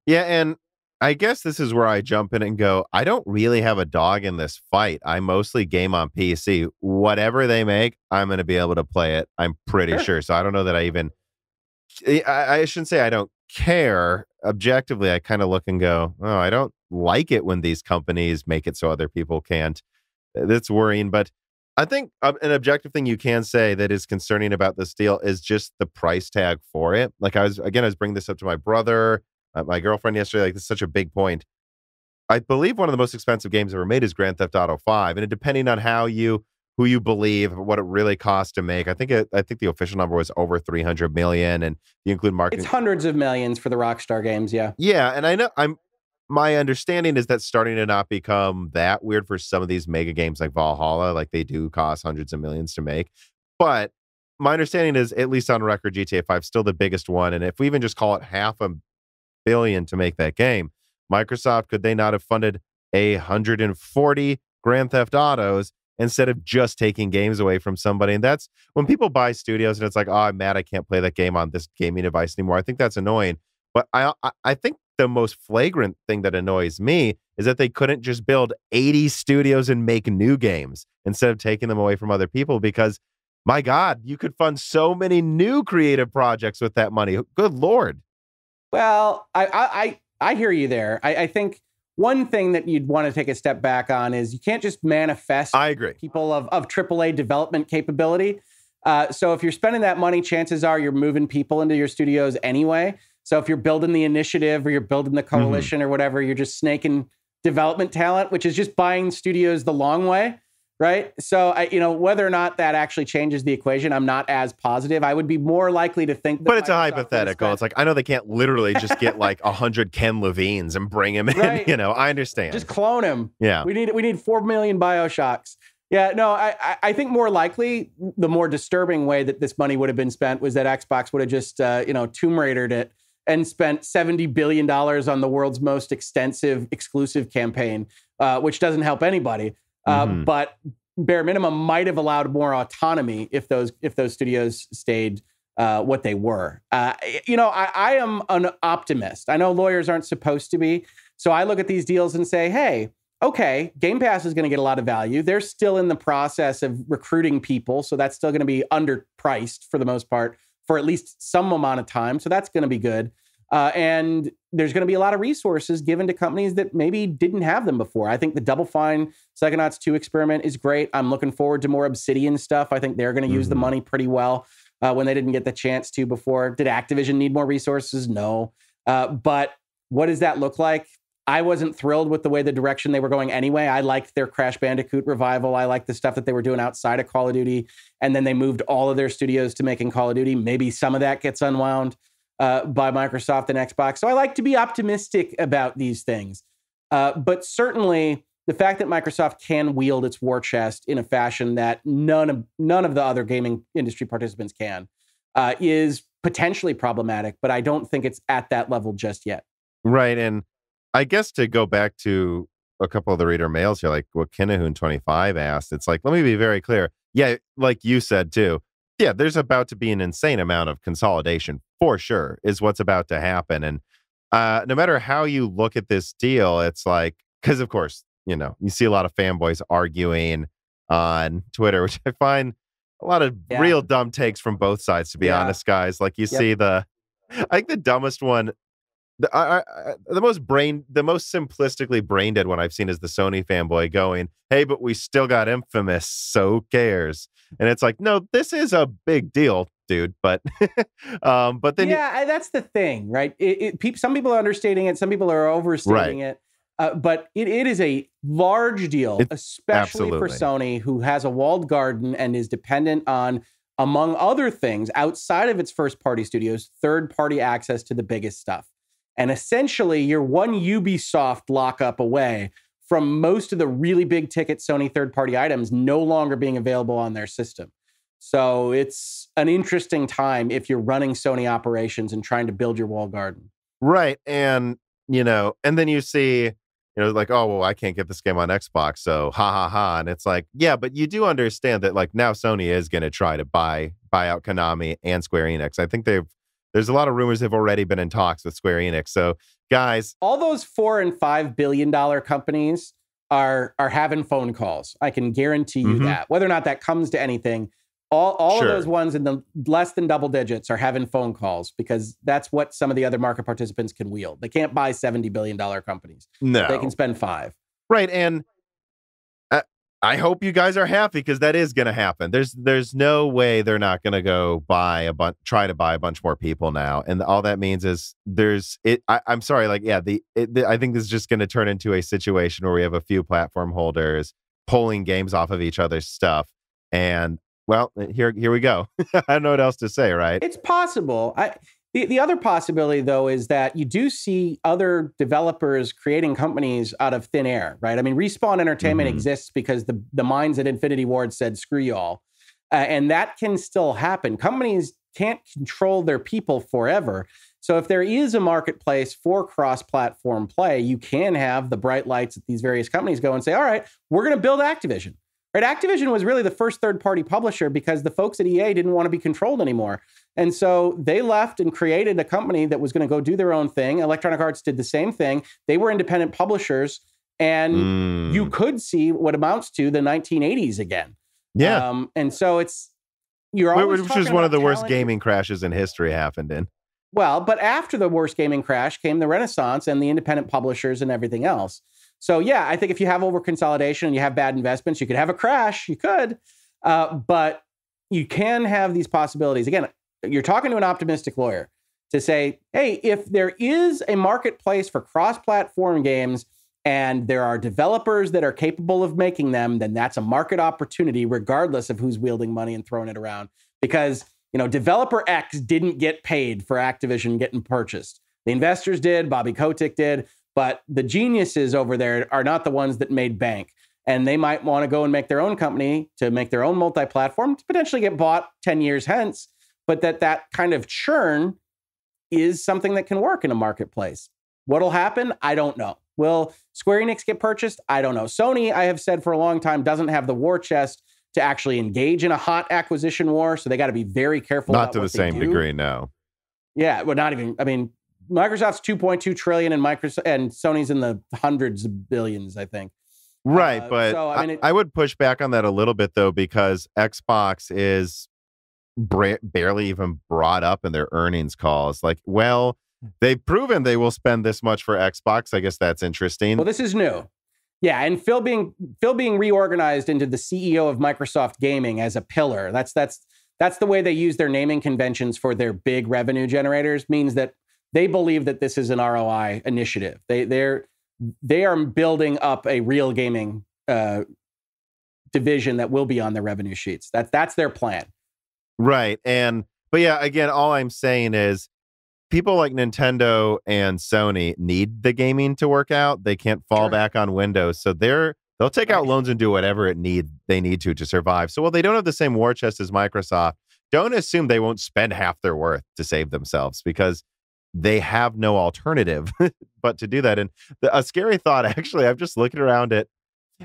Yeah, and I guess this is where I jump in and go, I don't really have a dog in this fight. I mostly game on PC. Whatever they make, I'm going to be able to play it. I'm pretty sure. So I don't know that I shouldn't say I don't care. Objectively, I kind of look and go, oh, I don't like it when these companies make it so other people can't. That's worrying. But I think an objective thing you can say that is concerning about this deal is just the price tag for it. Like I was bringing this up to my brother, my girlfriend yesterday. Like, this is such a big point. I believe one of the most expensive games ever made is Grand Theft Auto 5. And depending on who you believe, what it really costs to make, I think the official number was over 300 million, and you include marketing. It's hundreds of millions for the Rockstar games, yeah. Yeah, and I know my understanding is that's starting to not become that weird for some of these mega games like Valhalla. Like, they do cost hundreds of millions to make. But my understanding is, at least on record, GTA 5 is still the biggest one. And if we even just call it $500 million to make that game, Microsoft, could they not have funded 140 Grand Theft Autos instead of just taking games away from somebody? And that's when people buy studios and it's like, oh, I'm mad I can't play that game on this gaming device anymore. I think that's annoying. But I think the most flagrant thing that annoys me is that they couldn't just build 80 studios and make new games instead of taking them away from other people, because, my God, you could fund so many new creative projects with that money. Good Lord. Well, I hear you there. I think one thing that you'd want to take a step back on is you can't just manifest I agree. people of AAA development capability. So if you're spending that money, chances are you're moving people into your studios anyway. So if you're building the initiative or you're building the coalition or whatever, you're just snaking development talent, which is just buying studios the long way, right? So, whether or not that actually changes the equation, I'm not as positive. I would be more likely to think that. But it's a hypothetical. It's like, I know they can't literally just get like 100 Ken Levines and bring him in. Right. I understand. Just clone him. Yeah. We need 4 million Bioshocks. Yeah, no, I think more likely the more disturbing way that this money would have been spent was that Xbox would have just, Tomb Raidered it and spent $70 billion on the world's most extensive exclusive campaign, which doesn't help anybody. But bare minimum might have allowed more autonomy if those studios stayed what they were. I am an optimist. I know lawyers aren't supposed to be. So I look at these deals and say, hey, okay, Game Pass is going to get a lot of value. They're still in the process of recruiting people, so that's still going to be underpriced for the most part for at least some amount of time. So that's going to be good. And there's going to be a lot of resources given to companies that maybe didn't have them before. I think the Double Fine Psychonauts 2 experiment is great. I'm looking forward to more Obsidian stuff. I think they're going to use the money pretty well when they didn't get the chance to before. Did Activision need more resources? No. But what does that look like? I wasn't thrilled with the way the direction they were going anyway. I liked their Crash Bandicoot revival. I liked the stuff that they were doing outside of Call of Duty. And then they moved all of their studios to making Call of Duty. Maybe some of that gets unwound by Microsoft and Xbox. So I like to be optimistic about these things. But certainly the fact that Microsoft can wield its war chest in a fashion that none of the other gaming industry participants can is potentially problematic. But I don't think it's at that level just yet. Right. And I guess to go back to a couple of the reader mails here, like what Kinnahoon25 asked, it's like, let me be very clear. Yeah, like you said too. Yeah, there's about to be an insane amount of consolidation for sure is what's about to happen. And no matter how you look at this deal, it's like, because of course, you see a lot of fanboys arguing on Twitter, which I find a lot of real dumb takes from both sides, to be honest, guys. Like you see I think the dumbest one the most simplistically brain dead one I've seen is the Sony fanboy going, "Hey, but we still got Infamous, so who cares?" And it's like, no, this is a big deal, dude. But but then that's the thing, right? Some people are understating it, some people are overstating it. But it is a large deal, especially for Sony, who has a walled garden and is dependent on, among other things, outside of its first-party studios, third-party access to the biggest stuff. And essentially, you're one Ubisoft lockup away from most of the really big-ticket Sony third-party items no longer being available on their system. So it's an interesting time if you're running Sony operations and trying to build your walled garden. Right. And, and then you see... like, oh, well, I can't get this game on Xbox, so ha ha ha. And it's like, yeah, but you do understand that like now Sony is going to try to buy out Konami and Square Enix. I think there's a lot of rumors they've already been in talks with Square Enix. So guys, all those $4 and $5 billion companies are having phone calls. I can guarantee you that. Whether or not that comes to anything, all of those ones in the less than double digits are having phone calls because that's what some of the other market participants can wield. They can't buy $70 billion companies. No. They can spend $5. Right. And I hope you guys are happy because that is going to happen. There's no way they're not going to go try to buy a bunch more people now. And all that means is I'm sorry. Like, yeah, I think this is just going to turn into a situation where we have a few platform holders pulling games off of each other's stuff. And well, here we go. I don't know what else to say, right? It's possible. The other possibility, though, is that you do see other developers creating companies out of thin air, right? I mean, Respawn Entertainment exists because the minds at Infinity Ward said, screw y'all. And that can still happen. Companies can't control their people forever. So if there is a marketplace for cross-platform play, you can have the bright lights at these various companies go and say, all right, we're going to build Activision. Right? Activision was really the first third-party publisher because the folks at EA didn't want to be controlled anymore. And so they left and created a company that was going to go do their own thing. Electronic Arts did the same thing. They were independent publishers, and you could see what amounts to the 1980s again. Yeah. And so you're always which is one of the worst gaming crashes in history happened in. Well, but after the worst gaming crash came the Renaissance and the independent publishers and everything else. So, yeah, I think if you have over consolidation and you have bad investments, you could have a crash. You could. But you can have these possibilities. Again, you're talking to an optimistic lawyer to say, hey, if there is a marketplace for cross-platform games and there are developers that are capable of making them, then that's a market opportunity regardless of who's wielding money and throwing it around. Because, developer X didn't get paid for Activision getting purchased. The investors did, Bobby Kotick did. But the geniuses over there are not the ones that made bank. And they might want to go and make their own company to make their own multi-platform to potentially get bought 10 years hence. But that kind of churn is something that can work in a marketplace. What'll happen? I don't know. Will Square Enix get purchased? I don't know. Sony, I have said for a long time, doesn't have the war chest to actually engage in a hot acquisition war. So they got to be very careful. Not to the same degree, no. Yeah, well, not even, Microsoft's 2.2 trillion and Sony's in the hundreds of billions, I think. Right, but so, I would push back on that a little bit though, because Xbox is barely even brought up in their earnings calls. Like, well, they've proven they will spend this much for Xbox. I guess that's interesting. Well, this is new. Yeah, and Phil being reorganized into the CEO of Microsoft Gaming as a pillar. That's the way they use their naming conventions for their big revenue generators, means that they believe that this is an ROI initiative. They are building up a real gaming division that will be on their revenue sheets. That's their plan. Right. But yeah, again, all I'm saying is people like Nintendo and Sony need the gaming to work out. They can't fall back on Windows. So they'll take out loans and do whatever they need to survive. So while they don't have the same war chest as Microsoft, don't assume they won't spend half their worth to save themselves, because they have no alternative but to do that. And a scary thought, actually, I'm just looking around it,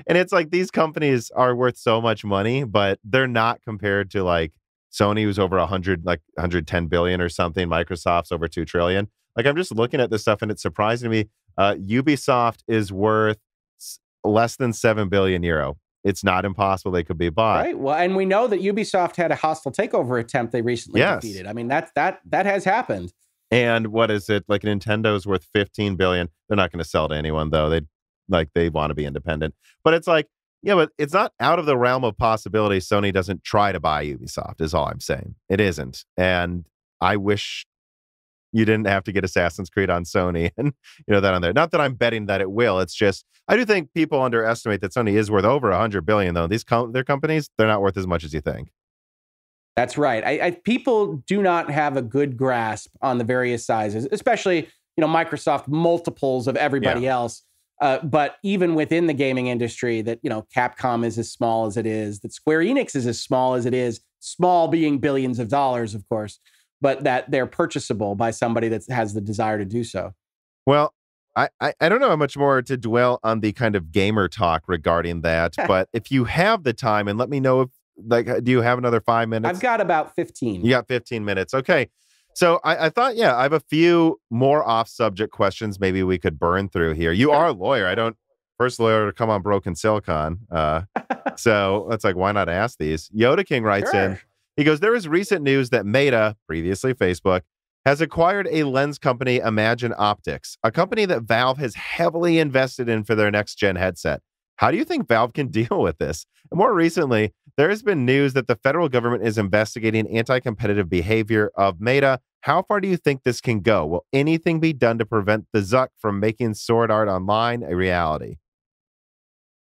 and it's like these companies are worth so much money, but they're not compared to like Sony, who's over 110 billion or something. Microsoft's over 2 trillion. Like, I'm just looking at this stuff and it's surprising to me. Ubisoft is worth less than 7 billion euro. It's not impossible they could be bought. Right. Well, and we know that Ubisoft had a hostile takeover attempt they recently defeated. I mean, that has happened. And what is it? Like Nintendo's worth 15 billion. They're not going to sell to anyone though. They want to be independent. But it's like, yeah, but it's not out of the realm of possibility Sony doesn't try to buy Ubisoft, is all I'm saying. It isn't. And I wish you didn't have to get Assassin's Creed on Sony and that on there. Not that I'm betting that it will. It's just I do think people underestimate that Sony is worth over 100 billion though. Their companies, they're not worth as much as you think. That's right. People do not have a good grasp on the various sizes, especially, Microsoft multiples of everybody else. But even within the gaming industry that, Capcom is as small as it is, that Square Enix is as small as it is, small being billions of dollars, of course, but that they're purchasable by somebody that has the desire to do so. Well, I don't know how much more to dwell on the kind of gamer talk regarding that, but if you have the time, and let me know if, do you have another 5 minutes? I've got about 15. You got 15 minutes. Okay. So I thought, I have a few more off-subject questions maybe we could burn through here. You are a lawyer. First lawyer to come on Broken Silicon. So that's like, why not ask these? Yoda King writes in, he goes, there is recent news that Meta, previously Facebook, has acquired a lens company, Imagine Optics, a company that Valve has heavily invested in for their next-gen headset. How do you think Valve can deal with this? And more recently, there has been news that the federal government is investigating anti-competitive behavior of Meta. How far do you think this can go? Will anything be done to prevent the Zuck from making Sword Art Online a reality?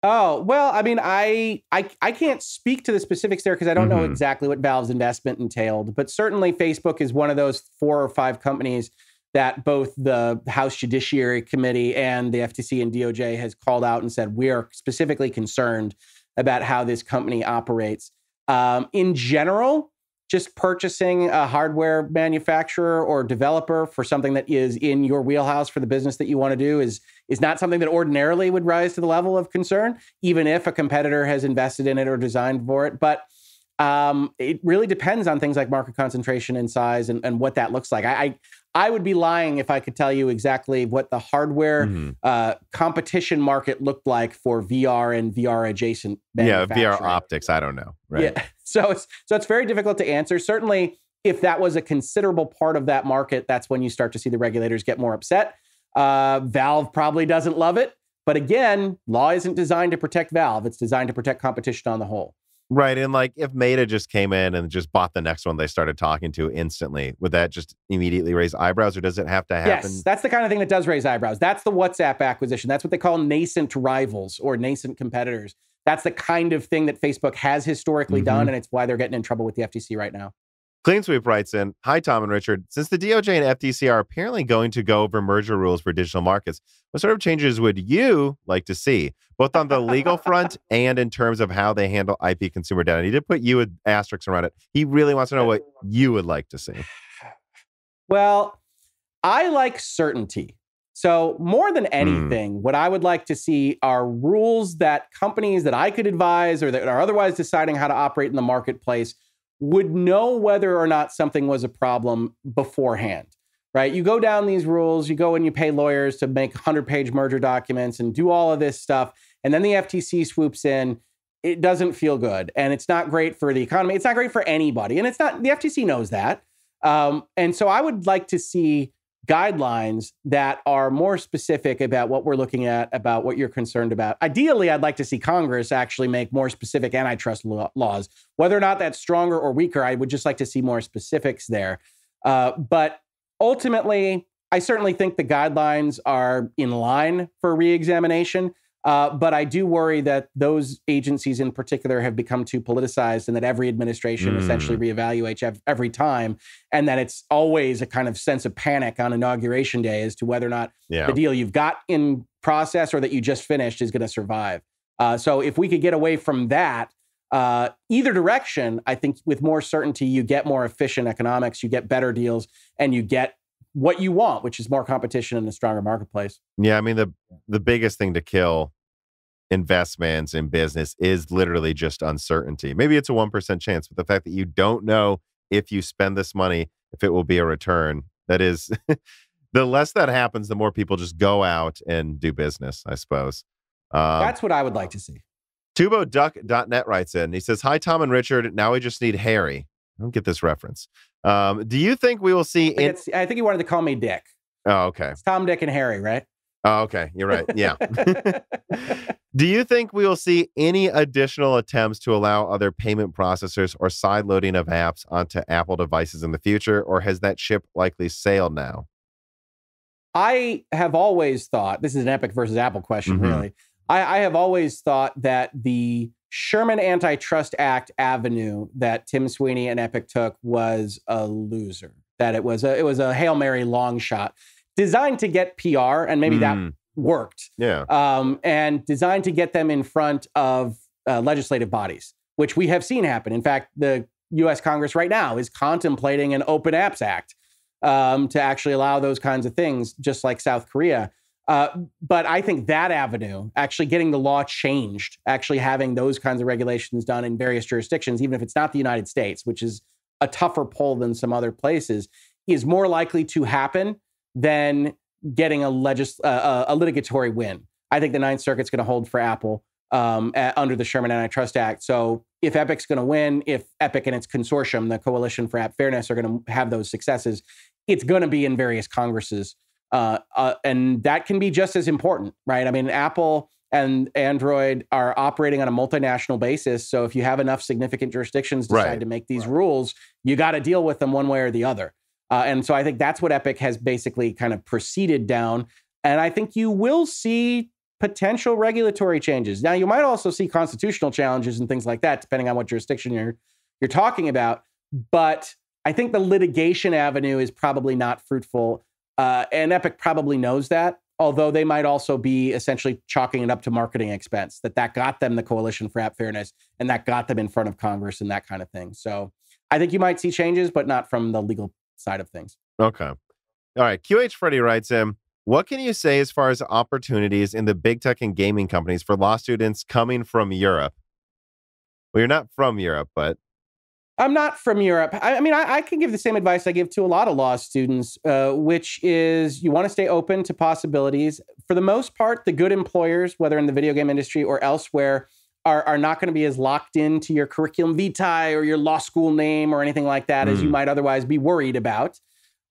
Oh, well, I mean, I can't speak to the specifics there because I don't know exactly what Valve's investment entailed. But certainly Facebook is one of those 4 or 5 companies that both the House Judiciary Committee and the FTC and DOJ has called out and said, we are specifically concerned about how this company operates. In general, just purchasing a hardware manufacturer or developer for something that is in your wheelhouse for the business that you want to do is not something that ordinarily would rise to the level of concern, even if a competitor has invested in it or designed for it. But it really depends on things like market concentration and size and what that looks like. I would be lying if I could tell you exactly what the hardware competition market looked like for VR and VR adjacent manufacturing. Yeah, VR optics. I don't know. Right. Yeah. So it's very difficult to answer. Certainly, if that was a considerable part of that market, that's when you start to see the regulators get more upset. Valve probably doesn't love it. But again, law isn't designed to protect Valve. It's designed to protect competition on the whole. Right. And like if Meta just came in and just bought the next one they started talking to instantly, would that just immediately raise eyebrows or does it have to happen? Yes, that's the kind of thing that does raise eyebrows. That's the WhatsApp acquisition. That's what they call nascent rivals or nascent competitors. That's the kind of thing that Facebook has historically done, and it's why they're getting in trouble with the FTC right now. Clean Sweep writes in, hi, Tom and Richard. Since the DOJ and FTC are apparently going to go over merger rules for digital markets, what sort of changes would you like to see, both on the legal front and in terms of how they handle IP consumer data? And he did put you with asterisks around it. He really wants to know what you would like to see. Well, I like certainty. So more than anything, what I would like to see are rules that companies that I could advise or that are otherwise deciding how to operate in the marketplace would know whether or not something was a problem beforehand, right? You go down these rules, you go and you pay lawyers to make 100-page merger documents and do all of this stuff. And then the FTC swoops in. It doesn't feel good. And it's not great for the economy. It's not great for anybody. And it's not, the FTC knows that. And so I would like to see guidelines that are more specific about what we're looking at, about what you're concerned about. Ideally, I'd like to see Congress actually make more specific antitrust laws. Whether or not that's stronger or weaker, I would just like to see more specifics there. But ultimately, I certainly think the guidelines are in line for reexamination. But I do worry that those agencies in particular have become too politicized and that every administration essentially reevaluates every time. And that it's always a kind of sense of panic on Inauguration Day as to whether or not the deal you've got in process or that you just finished is going to survive. So if we could get away from that, either direction, I think with more certainty, you get more efficient economics, you get better deals, and you get what you want, which is more competition and a stronger marketplace. Yeah, I mean, the biggest thing to kill investments in business is literally just uncertainty. Maybe it's a 1% chance, but the fact that you don't know if you spend this money, if it will be a return, that is, the less that happens, the more people just go out and do business, I suppose. That's what I would like to see. TuboDuck.net writes in. He says, hi, Tom and Richard. Now we just need Harry. I don't get this reference. Do you think we will see? I think he wanted to call me Dick. Oh, okay. It's Tom, Dick, and Harry, right? Oh, okay. You're right. Yeah. Do you think we will see any additional attempts to allow other payment processors or side loading of apps onto Apple devices in the future, or has that ship likely sailed now? I have always thought, this is an Epic versus Apple question, really. I have always thought that the Sherman Antitrust Act avenue that Tim Sweeney and Epic took was a loser, that it was a Hail Mary long shot designed to get PR, and maybe that worked. Yeah. And designed to get them in front of legislative bodies, which we have seen happen. In fact, the U.S. Congress right now is contemplating an Open Apps Act to actually allow those kinds of things, just like South Korea. But I think that avenue, actually getting the law changed, actually having those kinds of regulations done in various jurisdictions, even if it's not the United States, which is a tougher pull than some other places, is more likely to happen than getting a litigatory win. I think the Ninth Circuit's going to hold for Apple under the Sherman Antitrust Act. So if Epic's going to win, if Epic and its consortium, the Coalition for App Fairness, are going to have those successes, it's going to be in various Congresses. And that can be just as important, right? I mean, Apple and Android are operating on a multinational basis. So if you have enough significant jurisdictions decide to make these rules, you got to deal with them one way or the other. And so I think that's what Epic has basically kind of proceeded down. And I think you will see potential regulatory changes. Now, you might also see constitutional challenges and things like that, depending on what jurisdiction you're talking about. But I think the litigation avenue is probably not fruitful. And Epic probably knows that, although they might also be essentially chalking it up to marketing expense, that got them the Coalition for App Fairness, and that got them in front of Congress and that kind of thing. So I think you might see changes, but not from the legal side of things. Okay. All right. QH Freddy writes in, what can you say as far as opportunities in the big tech and gaming companies for law students coming from Europe? Well, you're not from Europe, but... I'm not from Europe. I mean, I can give the same advice I give to a lot of law students, which is you want to stay open to possibilities. For the most part, the good employers, whether in the video game industry or elsewhere, are not going to be as locked into your curriculum vitae or your law school name or anything like that as you might otherwise be worried about.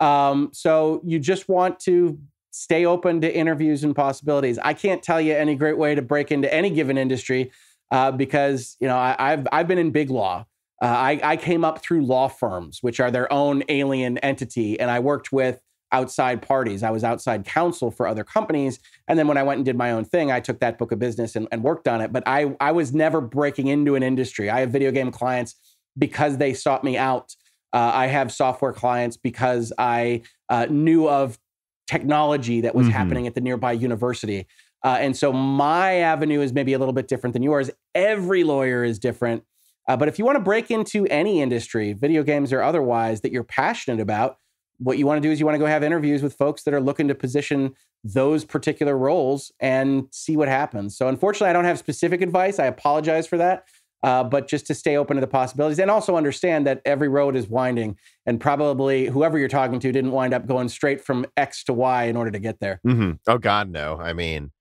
So you just want to stay open to interviews and possibilities. I can't tell you any great way to break into any given industry because, you know, I've been in big law. I came up through law firms, which are their own alien entity, and I worked with outside parties. I was outside counsel for other companies. And then when I went and did my own thing, I took that book of business and worked on it. But I was never breaking into an industry. I have video game clients because they sought me out. I have software clients because I knew of technology that was happening at the nearby university. And so my avenue is maybe a little bit different than yours. Every lawyer is different. But if you want to break into any industry, video games or otherwise, that you're passionate about, what you want to do is you want to go have interviews with folks that are looking to position those particular roles and see what happens. So unfortunately, I don't have specific advice. I apologize for that. But just to stay open to the possibilities and also understand that every road is winding and probably whoever you're talking to didn't wind up going straight from X to Y in order to get there. Oh, God, no. I mean,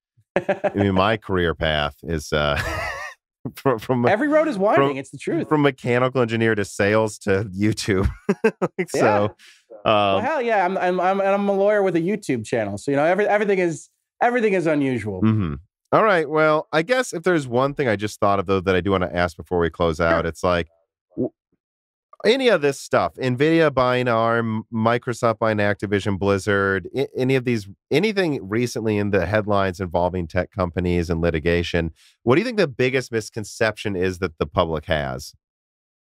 my career path is... From every road is winding. It's the truth. From mechanical engineer to sales to YouTube. So, well, hell yeah, I'm a lawyer with a YouTube channel. So, you know, everything is unusual. All right. Well, I guess if there's one thing I just thought of, though, that I do want to ask before we close out, it's like any of this stuff, Nvidia buying ARM, Microsoft buying Activision Blizzard, anything recently in the headlines involving tech companies and litigation, what do you think the biggest misconception is that the public has?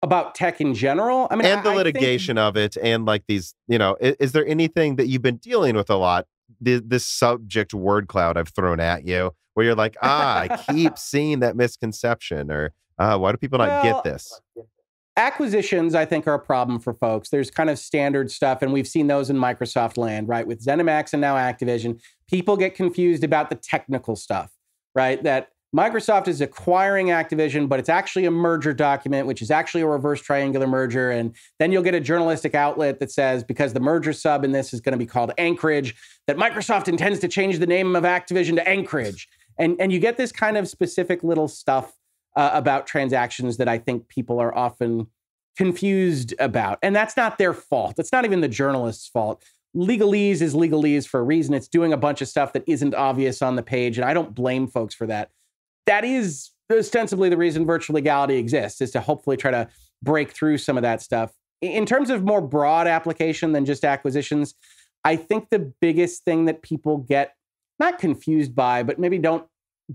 About tech in general? I mean, and the litigation of it, and like these, you know, is there anything that you've been dealing with a lot, this subject word cloud I've thrown at you, where you're like, I keep seeing that misconception, or why do people not get this? Acquisitions, I think, are a problem for folks. There's kind of standard stuff, and we've seen those in Microsoft land, right? With ZeniMax and now Activision, people get confused about the technical stuff, right? That Microsoft is acquiring Activision, but it's actually a merger document, which is actually a reverse triangular merger. And then you'll get a journalistic outlet that says, because the merger sub in this is going to be called Anchorage, that Microsoft intends to change the name of Activision to Anchorage. And you get this kind of specific little stuff about transactions that I think people are often confused about. And that's not their fault. It's not even the journalist's fault. Legalese is legalese for a reason. It's doing a bunch of stuff that isn't obvious on the page, and I don't blame folks for that. That is ostensibly the reason virtual legality exists, is to hopefully try to break through some of that stuff. In terms of more broad application than just acquisitions, I think the biggest thing that people get not confused by, but maybe don't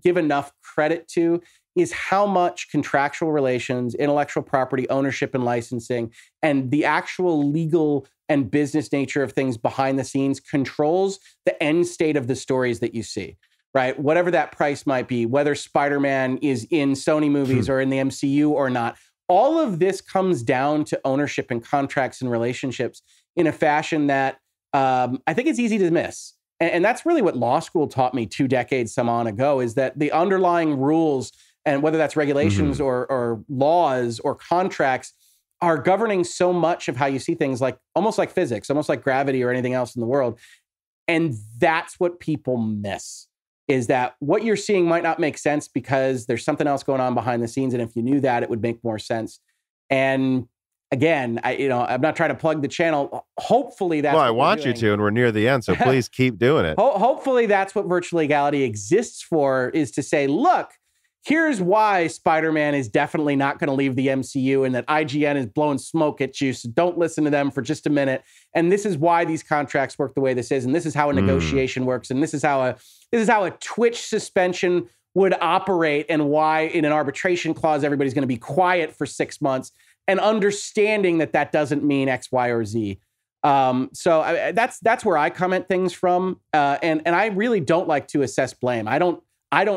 give enough credit to, is how much contractual relations, intellectual property ownership and licensing, and the actual legal and business nature of things behind the scenes controls the end state of the stories that you see, right? Whatever that price might be, whether Spider-Man is in Sony movies or in the MCU or not, all of this comes down to ownership and contracts and relationships in a fashion that I think it's easy to miss. And that's really what law school taught me 2 decades some on ago, is that the underlying rules, and whether that's regulations or laws or contracts, are governing so much of how you see things, like almost like physics, almost like gravity or anything else in the world. And that's what people miss, is that what you're seeing might not make sense because there's something else going on behind the scenes. And if you knew that, it would make more sense. And again, I'm not trying to plug the channel. Hopefully that's I want you to, and we're near the end, so please keep doing it. Hopefully that's what virtual legality exists for, is to say, look, here's why Spider-Man is definitely not going to leave the MCU, and that IGN is blowing smoke at you, so don't listen to them for just a minute. And this is why these contracts work the way this is, and this is how a negotiation works, and this is how a Twitch suspension would operate, and why in an arbitration clause everybody's going to be quiet for 6 months, and understanding that doesn't mean X, Y, or Z. So that's where I comment things from, and I really don't like to assess blame. I don't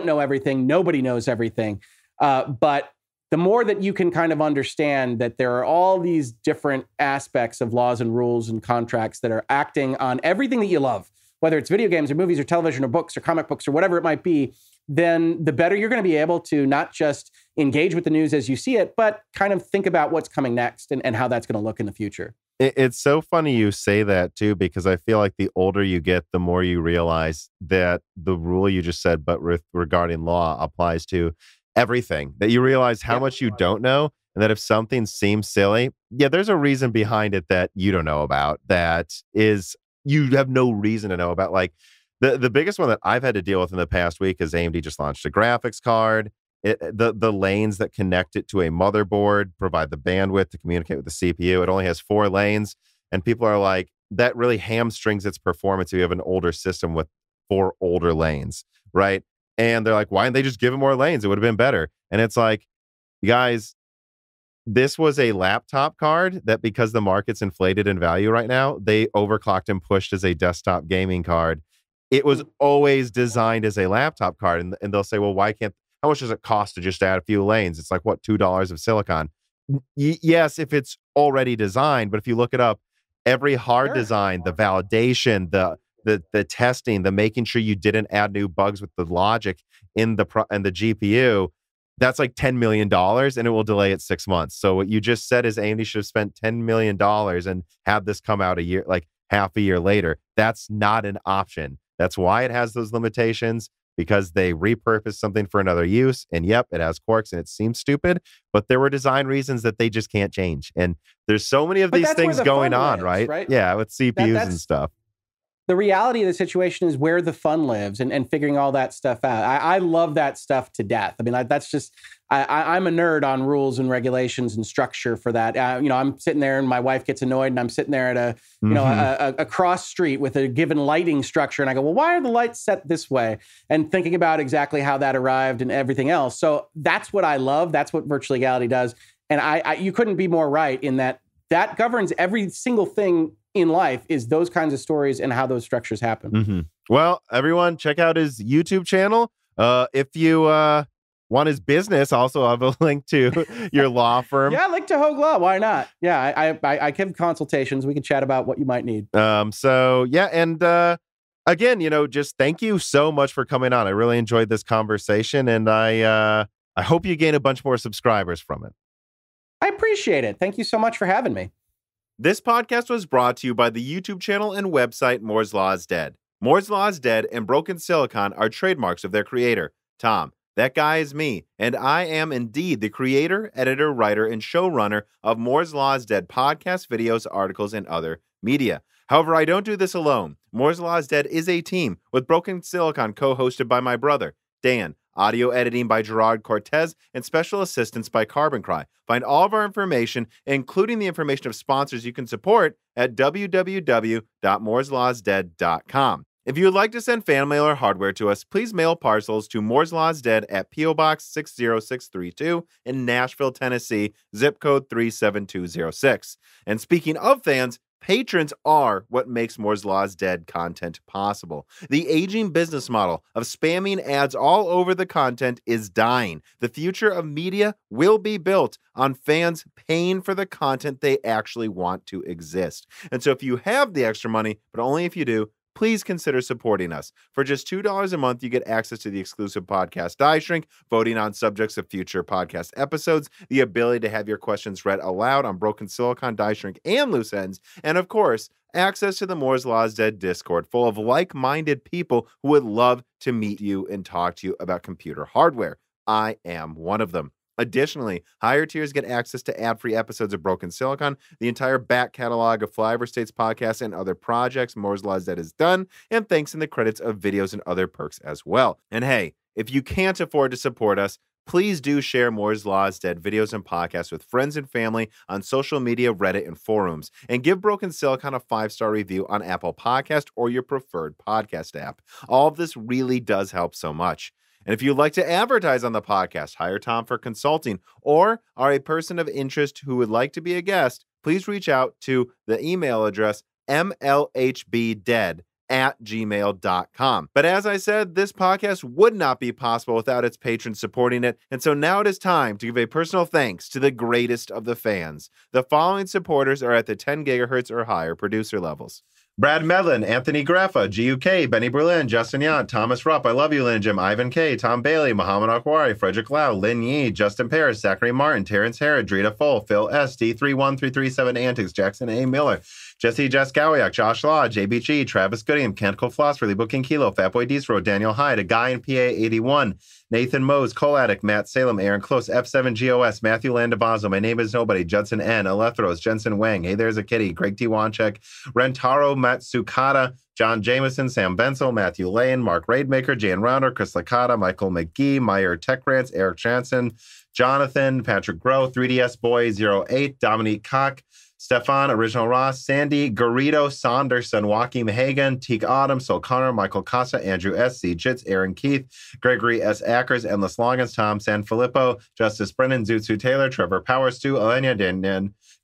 know everything. Nobody knows everything. But the more that you can kind of understand that there are all these different aspects of laws and rules and contracts that are acting on everything that you love, whether it's video games or movies or television or books or comic books or whatever it might be, then the better you're going to be able to not just engage with the news as you see it, but kind of think about what's coming next and how that's going to look in the future. It's so funny you say that too, because I feel like the older you get, the more you realize that the rule you just said, but regarding law, applies to everything. That you realize how much you don't know, and that if something seems silly, there's a reason behind it that you don't know about, that is you have no reason to know about. Like the biggest one that I've had to deal with in the past week is AMD just launched a graphics card. The lanes that connect it to a motherboard provide the bandwidth to communicate with the CPU. It only has 4 lanes, and people are like, that really hamstrings its performance if you have an older system with 4 older lanes, right? And they're like, why didn't they just give it more lanes? It would have been better. And it's like, guys, this was a laptop card that, because the market's inflated in value right now, they overclocked and pushed as a desktop gaming card. It was always designed as a laptop card. And they'll say, well, how much does it cost to just add a few lanes? It's like, what, $2 of silicon? Yes, if it's already designed, but if you look it up, every hard design, the validation, the testing, the making sure you didn't add new bugs with the logic in the GPU, that's like $10 million, and it will delay it 6 months. So what you just said is AMD should have spent $10 million and have this come out half a year later. That's not an option. That's why it has those limitations, because they repurposed something for another use. And yep, it has quirks and it seems stupid, but there were design reasons that they just can't change. And there's so many of these things going on, right? Yeah, with CPUs and stuff. The reality of the situation is where the fun lives, and figuring all that stuff out. I love that stuff to death. I mean, that's just, I'm a nerd on rules and regulations and structure for that. I'm sitting there and my wife gets annoyed, and I'm sitting there at a cross street with a given lighting structure. And I go, well, why are the lights set this way? And thinking about exactly how that arrived and everything else. So that's what I love. That's what virtual legality does. And you couldn't be more right in that governs every single thing in life, is those kinds of stories and how those structures happen. Well, everyone, check out his YouTube channel. If you want his business, also I have a link to your law firm. Yeah, link to Hoeg Law. Why not? Yeah, I give consultations. We can chat about what you might need. So yeah, and again, just thank you so much for coming on. I really enjoyed this conversation, and I hope you gain a bunch more subscribers from it. I appreciate it. Thank you so much for having me. This podcast was brought to you by the YouTube channel and website Moore's Law is Dead. Moore's Law is Dead and Broken Silicon are trademarks of their creator, Tom. That guy is me, and I am indeed the creator, editor, writer, and showrunner of Moore's Law is Dead podcasts, videos, articles, and other media. However, I don't do this alone. Moore's Law is Dead is a team with Broken Silicon co-hosted by my brother, Dan, audio editing by Gerard Cortez, and special assistance by Carbon Cry. Find all of our information, including the information of sponsors you can support, at www.mooreslawsdead.com. If you would like to send fan mail or hardware to us, please mail parcels to Moore's Law is Dead at P.O. Box 60632 in Nashville, Tennessee, zip code 37206. And speaking of fans, patrons are what makes Moore's Law is Dead content possible. The aging business model of spamming ads all over the content is dying. The future of media will be built on fans paying for the content they actually want to exist. And so if you have the extra money, but only if you do, please consider supporting us. For just $2 a month, you get access to the exclusive podcast Die Shrink, voting on subjects of future podcast episodes, the ability to have your questions read aloud on Broken Silicon, Die Shrink, and Loose Ends, and of course, access to the Moore's Law is Dead Discord full of like-minded people who would love to meet you and talk to you about computer hardware. I am one of them. Additionally, higher tiers get access to ad-free episodes of Broken Silicon, the entire back catalog of Flyover States podcasts and other projects Moore's Law is Dead has done, and thanks in the credits of videos and other perks as well. And hey, if you can't afford to support us, please do share Moore's Law is Dead videos and podcasts with friends and family on social media, Reddit, and forums, and give Broken Silicon a 5-star review on Apple Podcast or your preferred podcast app. All of this really does help so much. And if you'd like to advertise on the podcast, hire Tom for consulting, or are a person of interest who would like to be a guest, please reach out to the email address mlhbdead@gmail.com. But as I said, this podcast would not be possible without its patrons supporting it, and so now it is time to give a personal thanks to the greatest of the fans. The following supporters are at the 10 gigahertz or higher producer levels: Brad Medlin, Anthony Graffa, GUK, Benny Berlin, Justin Yant, Thomas Rupp, I Love You, Lynn Jim, Ivan K, Tom Bailey, Muhammad Akwari, Frederick Lau, Lin Yi, Justin Paris, Zachary Martin, Terrence Herod, Drita Full, Phil S, D31337 Antics, Jackson A. Miller, Jesse Jaskowiak, Josh Law, JBG, Travis Gooding, Canticle Floss, Really Booking Kilo, Fatboy Diesro, Daniel Hyde, A Guy in PA 81, Nathan Mose, Cole Addict, Matt Salem, Aaron Close, F7GOS, Matthew Landavazo, My Name is Nobody, Judson N, Alethros, Jensen Wang, Hey There's a Kitty, Greg T. Wanchek, Rentaro Matsukata, John Jameson, Sam Bensel, Matthew Lane, Mark Raidmaker, Jan Rounder, Chris Licata, Michael McGee, Meyer Tech Rants, Eric Jansen, Jonathan, Patrick Groh, 3DS Boy 08, Dominique Koch, Stefan, Original Ross, Sandy, Garrido, Saunderson, Joaquin Hagan, Teak Autumn, Sol Connor, Michael Casa, Andrew S. C. Jitz, Aaron Keith, Gregory S. Ackers, Endless Longans, Tom Sanfilippo, Justice Brennan, Zutsu Taylor, Trevor Powers, Stu, Elenia,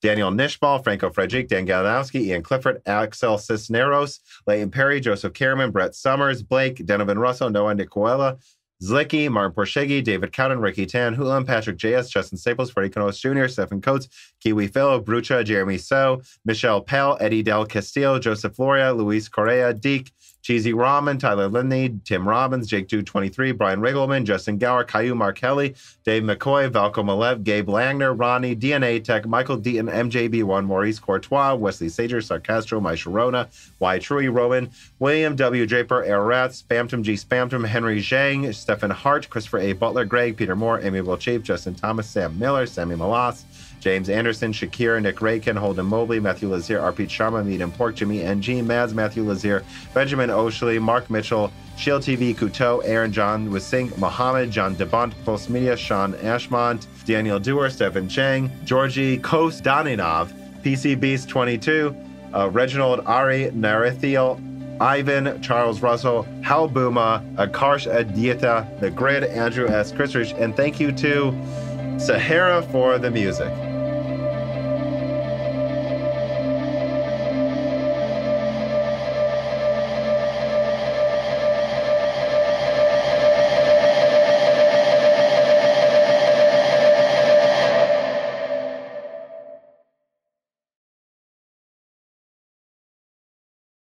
Daniel Nishbal, Franco Frederick, Dan Galanowski, Ian Clifford, Axel Cisneros, Leighton Perry, Joseph Kerriman, Brett Summers, Blake, Donovan Russell, Noah Nicoella, Zlicky, Martin Porshegi, David Cowden, Ricky Tan, Hulan, Patrick J.S., Justin Staples, Freddie Canoas Jr., Stephen Coates, Kiwi Phil, Brucha, Jeremy So, Michelle Pell, Eddie Del Castillo, Joseph Floria, Luis Correa, Deke, Cheesy Ramen, Tyler Lindley, Tim Robbins, Jake Dude 23, Brian Riggleman, Justin Gower, Caillou Markelli, Dave McCoy, Valco Malev, Gabe Langner, Ronnie, DNA Tech, Michael Deaton, MJB1, Maurice Courtois, Wesley Sager, Sarcastro, My Sharona, Y Trui Rowan, William W. Draper, Air Rats, Spamtum G. Spamtum, Henry Zhang, Stephen Hart, Christopher A. Butler, Greg, Peter Moore, Amiable Chief, Justin Thomas, Sam Miller, Sammy Malas, James Anderson, Shakir, Nick Raykin, Holden Mobley, Matthew Lazier, RP Sharma, Meat and Pork, Jimmy NG, Mads, Matthew Lazier, Benjamin Oshley, Mark Mitchell, Shield TV, Couteau, Aaron John Wisink, Mohammed, John DeBont, Pulse Media, Sean Ashmont, Daniel Dewar, Stephen Chang, Georgie Kostaninov, PC Beast 22, Reginald Ari, Narithiel, Ivan, Charles Russell, Hal Buma, Akarsh Aditya, The Grid, Andrew S. Christridge, and thank you to Sahara for the music.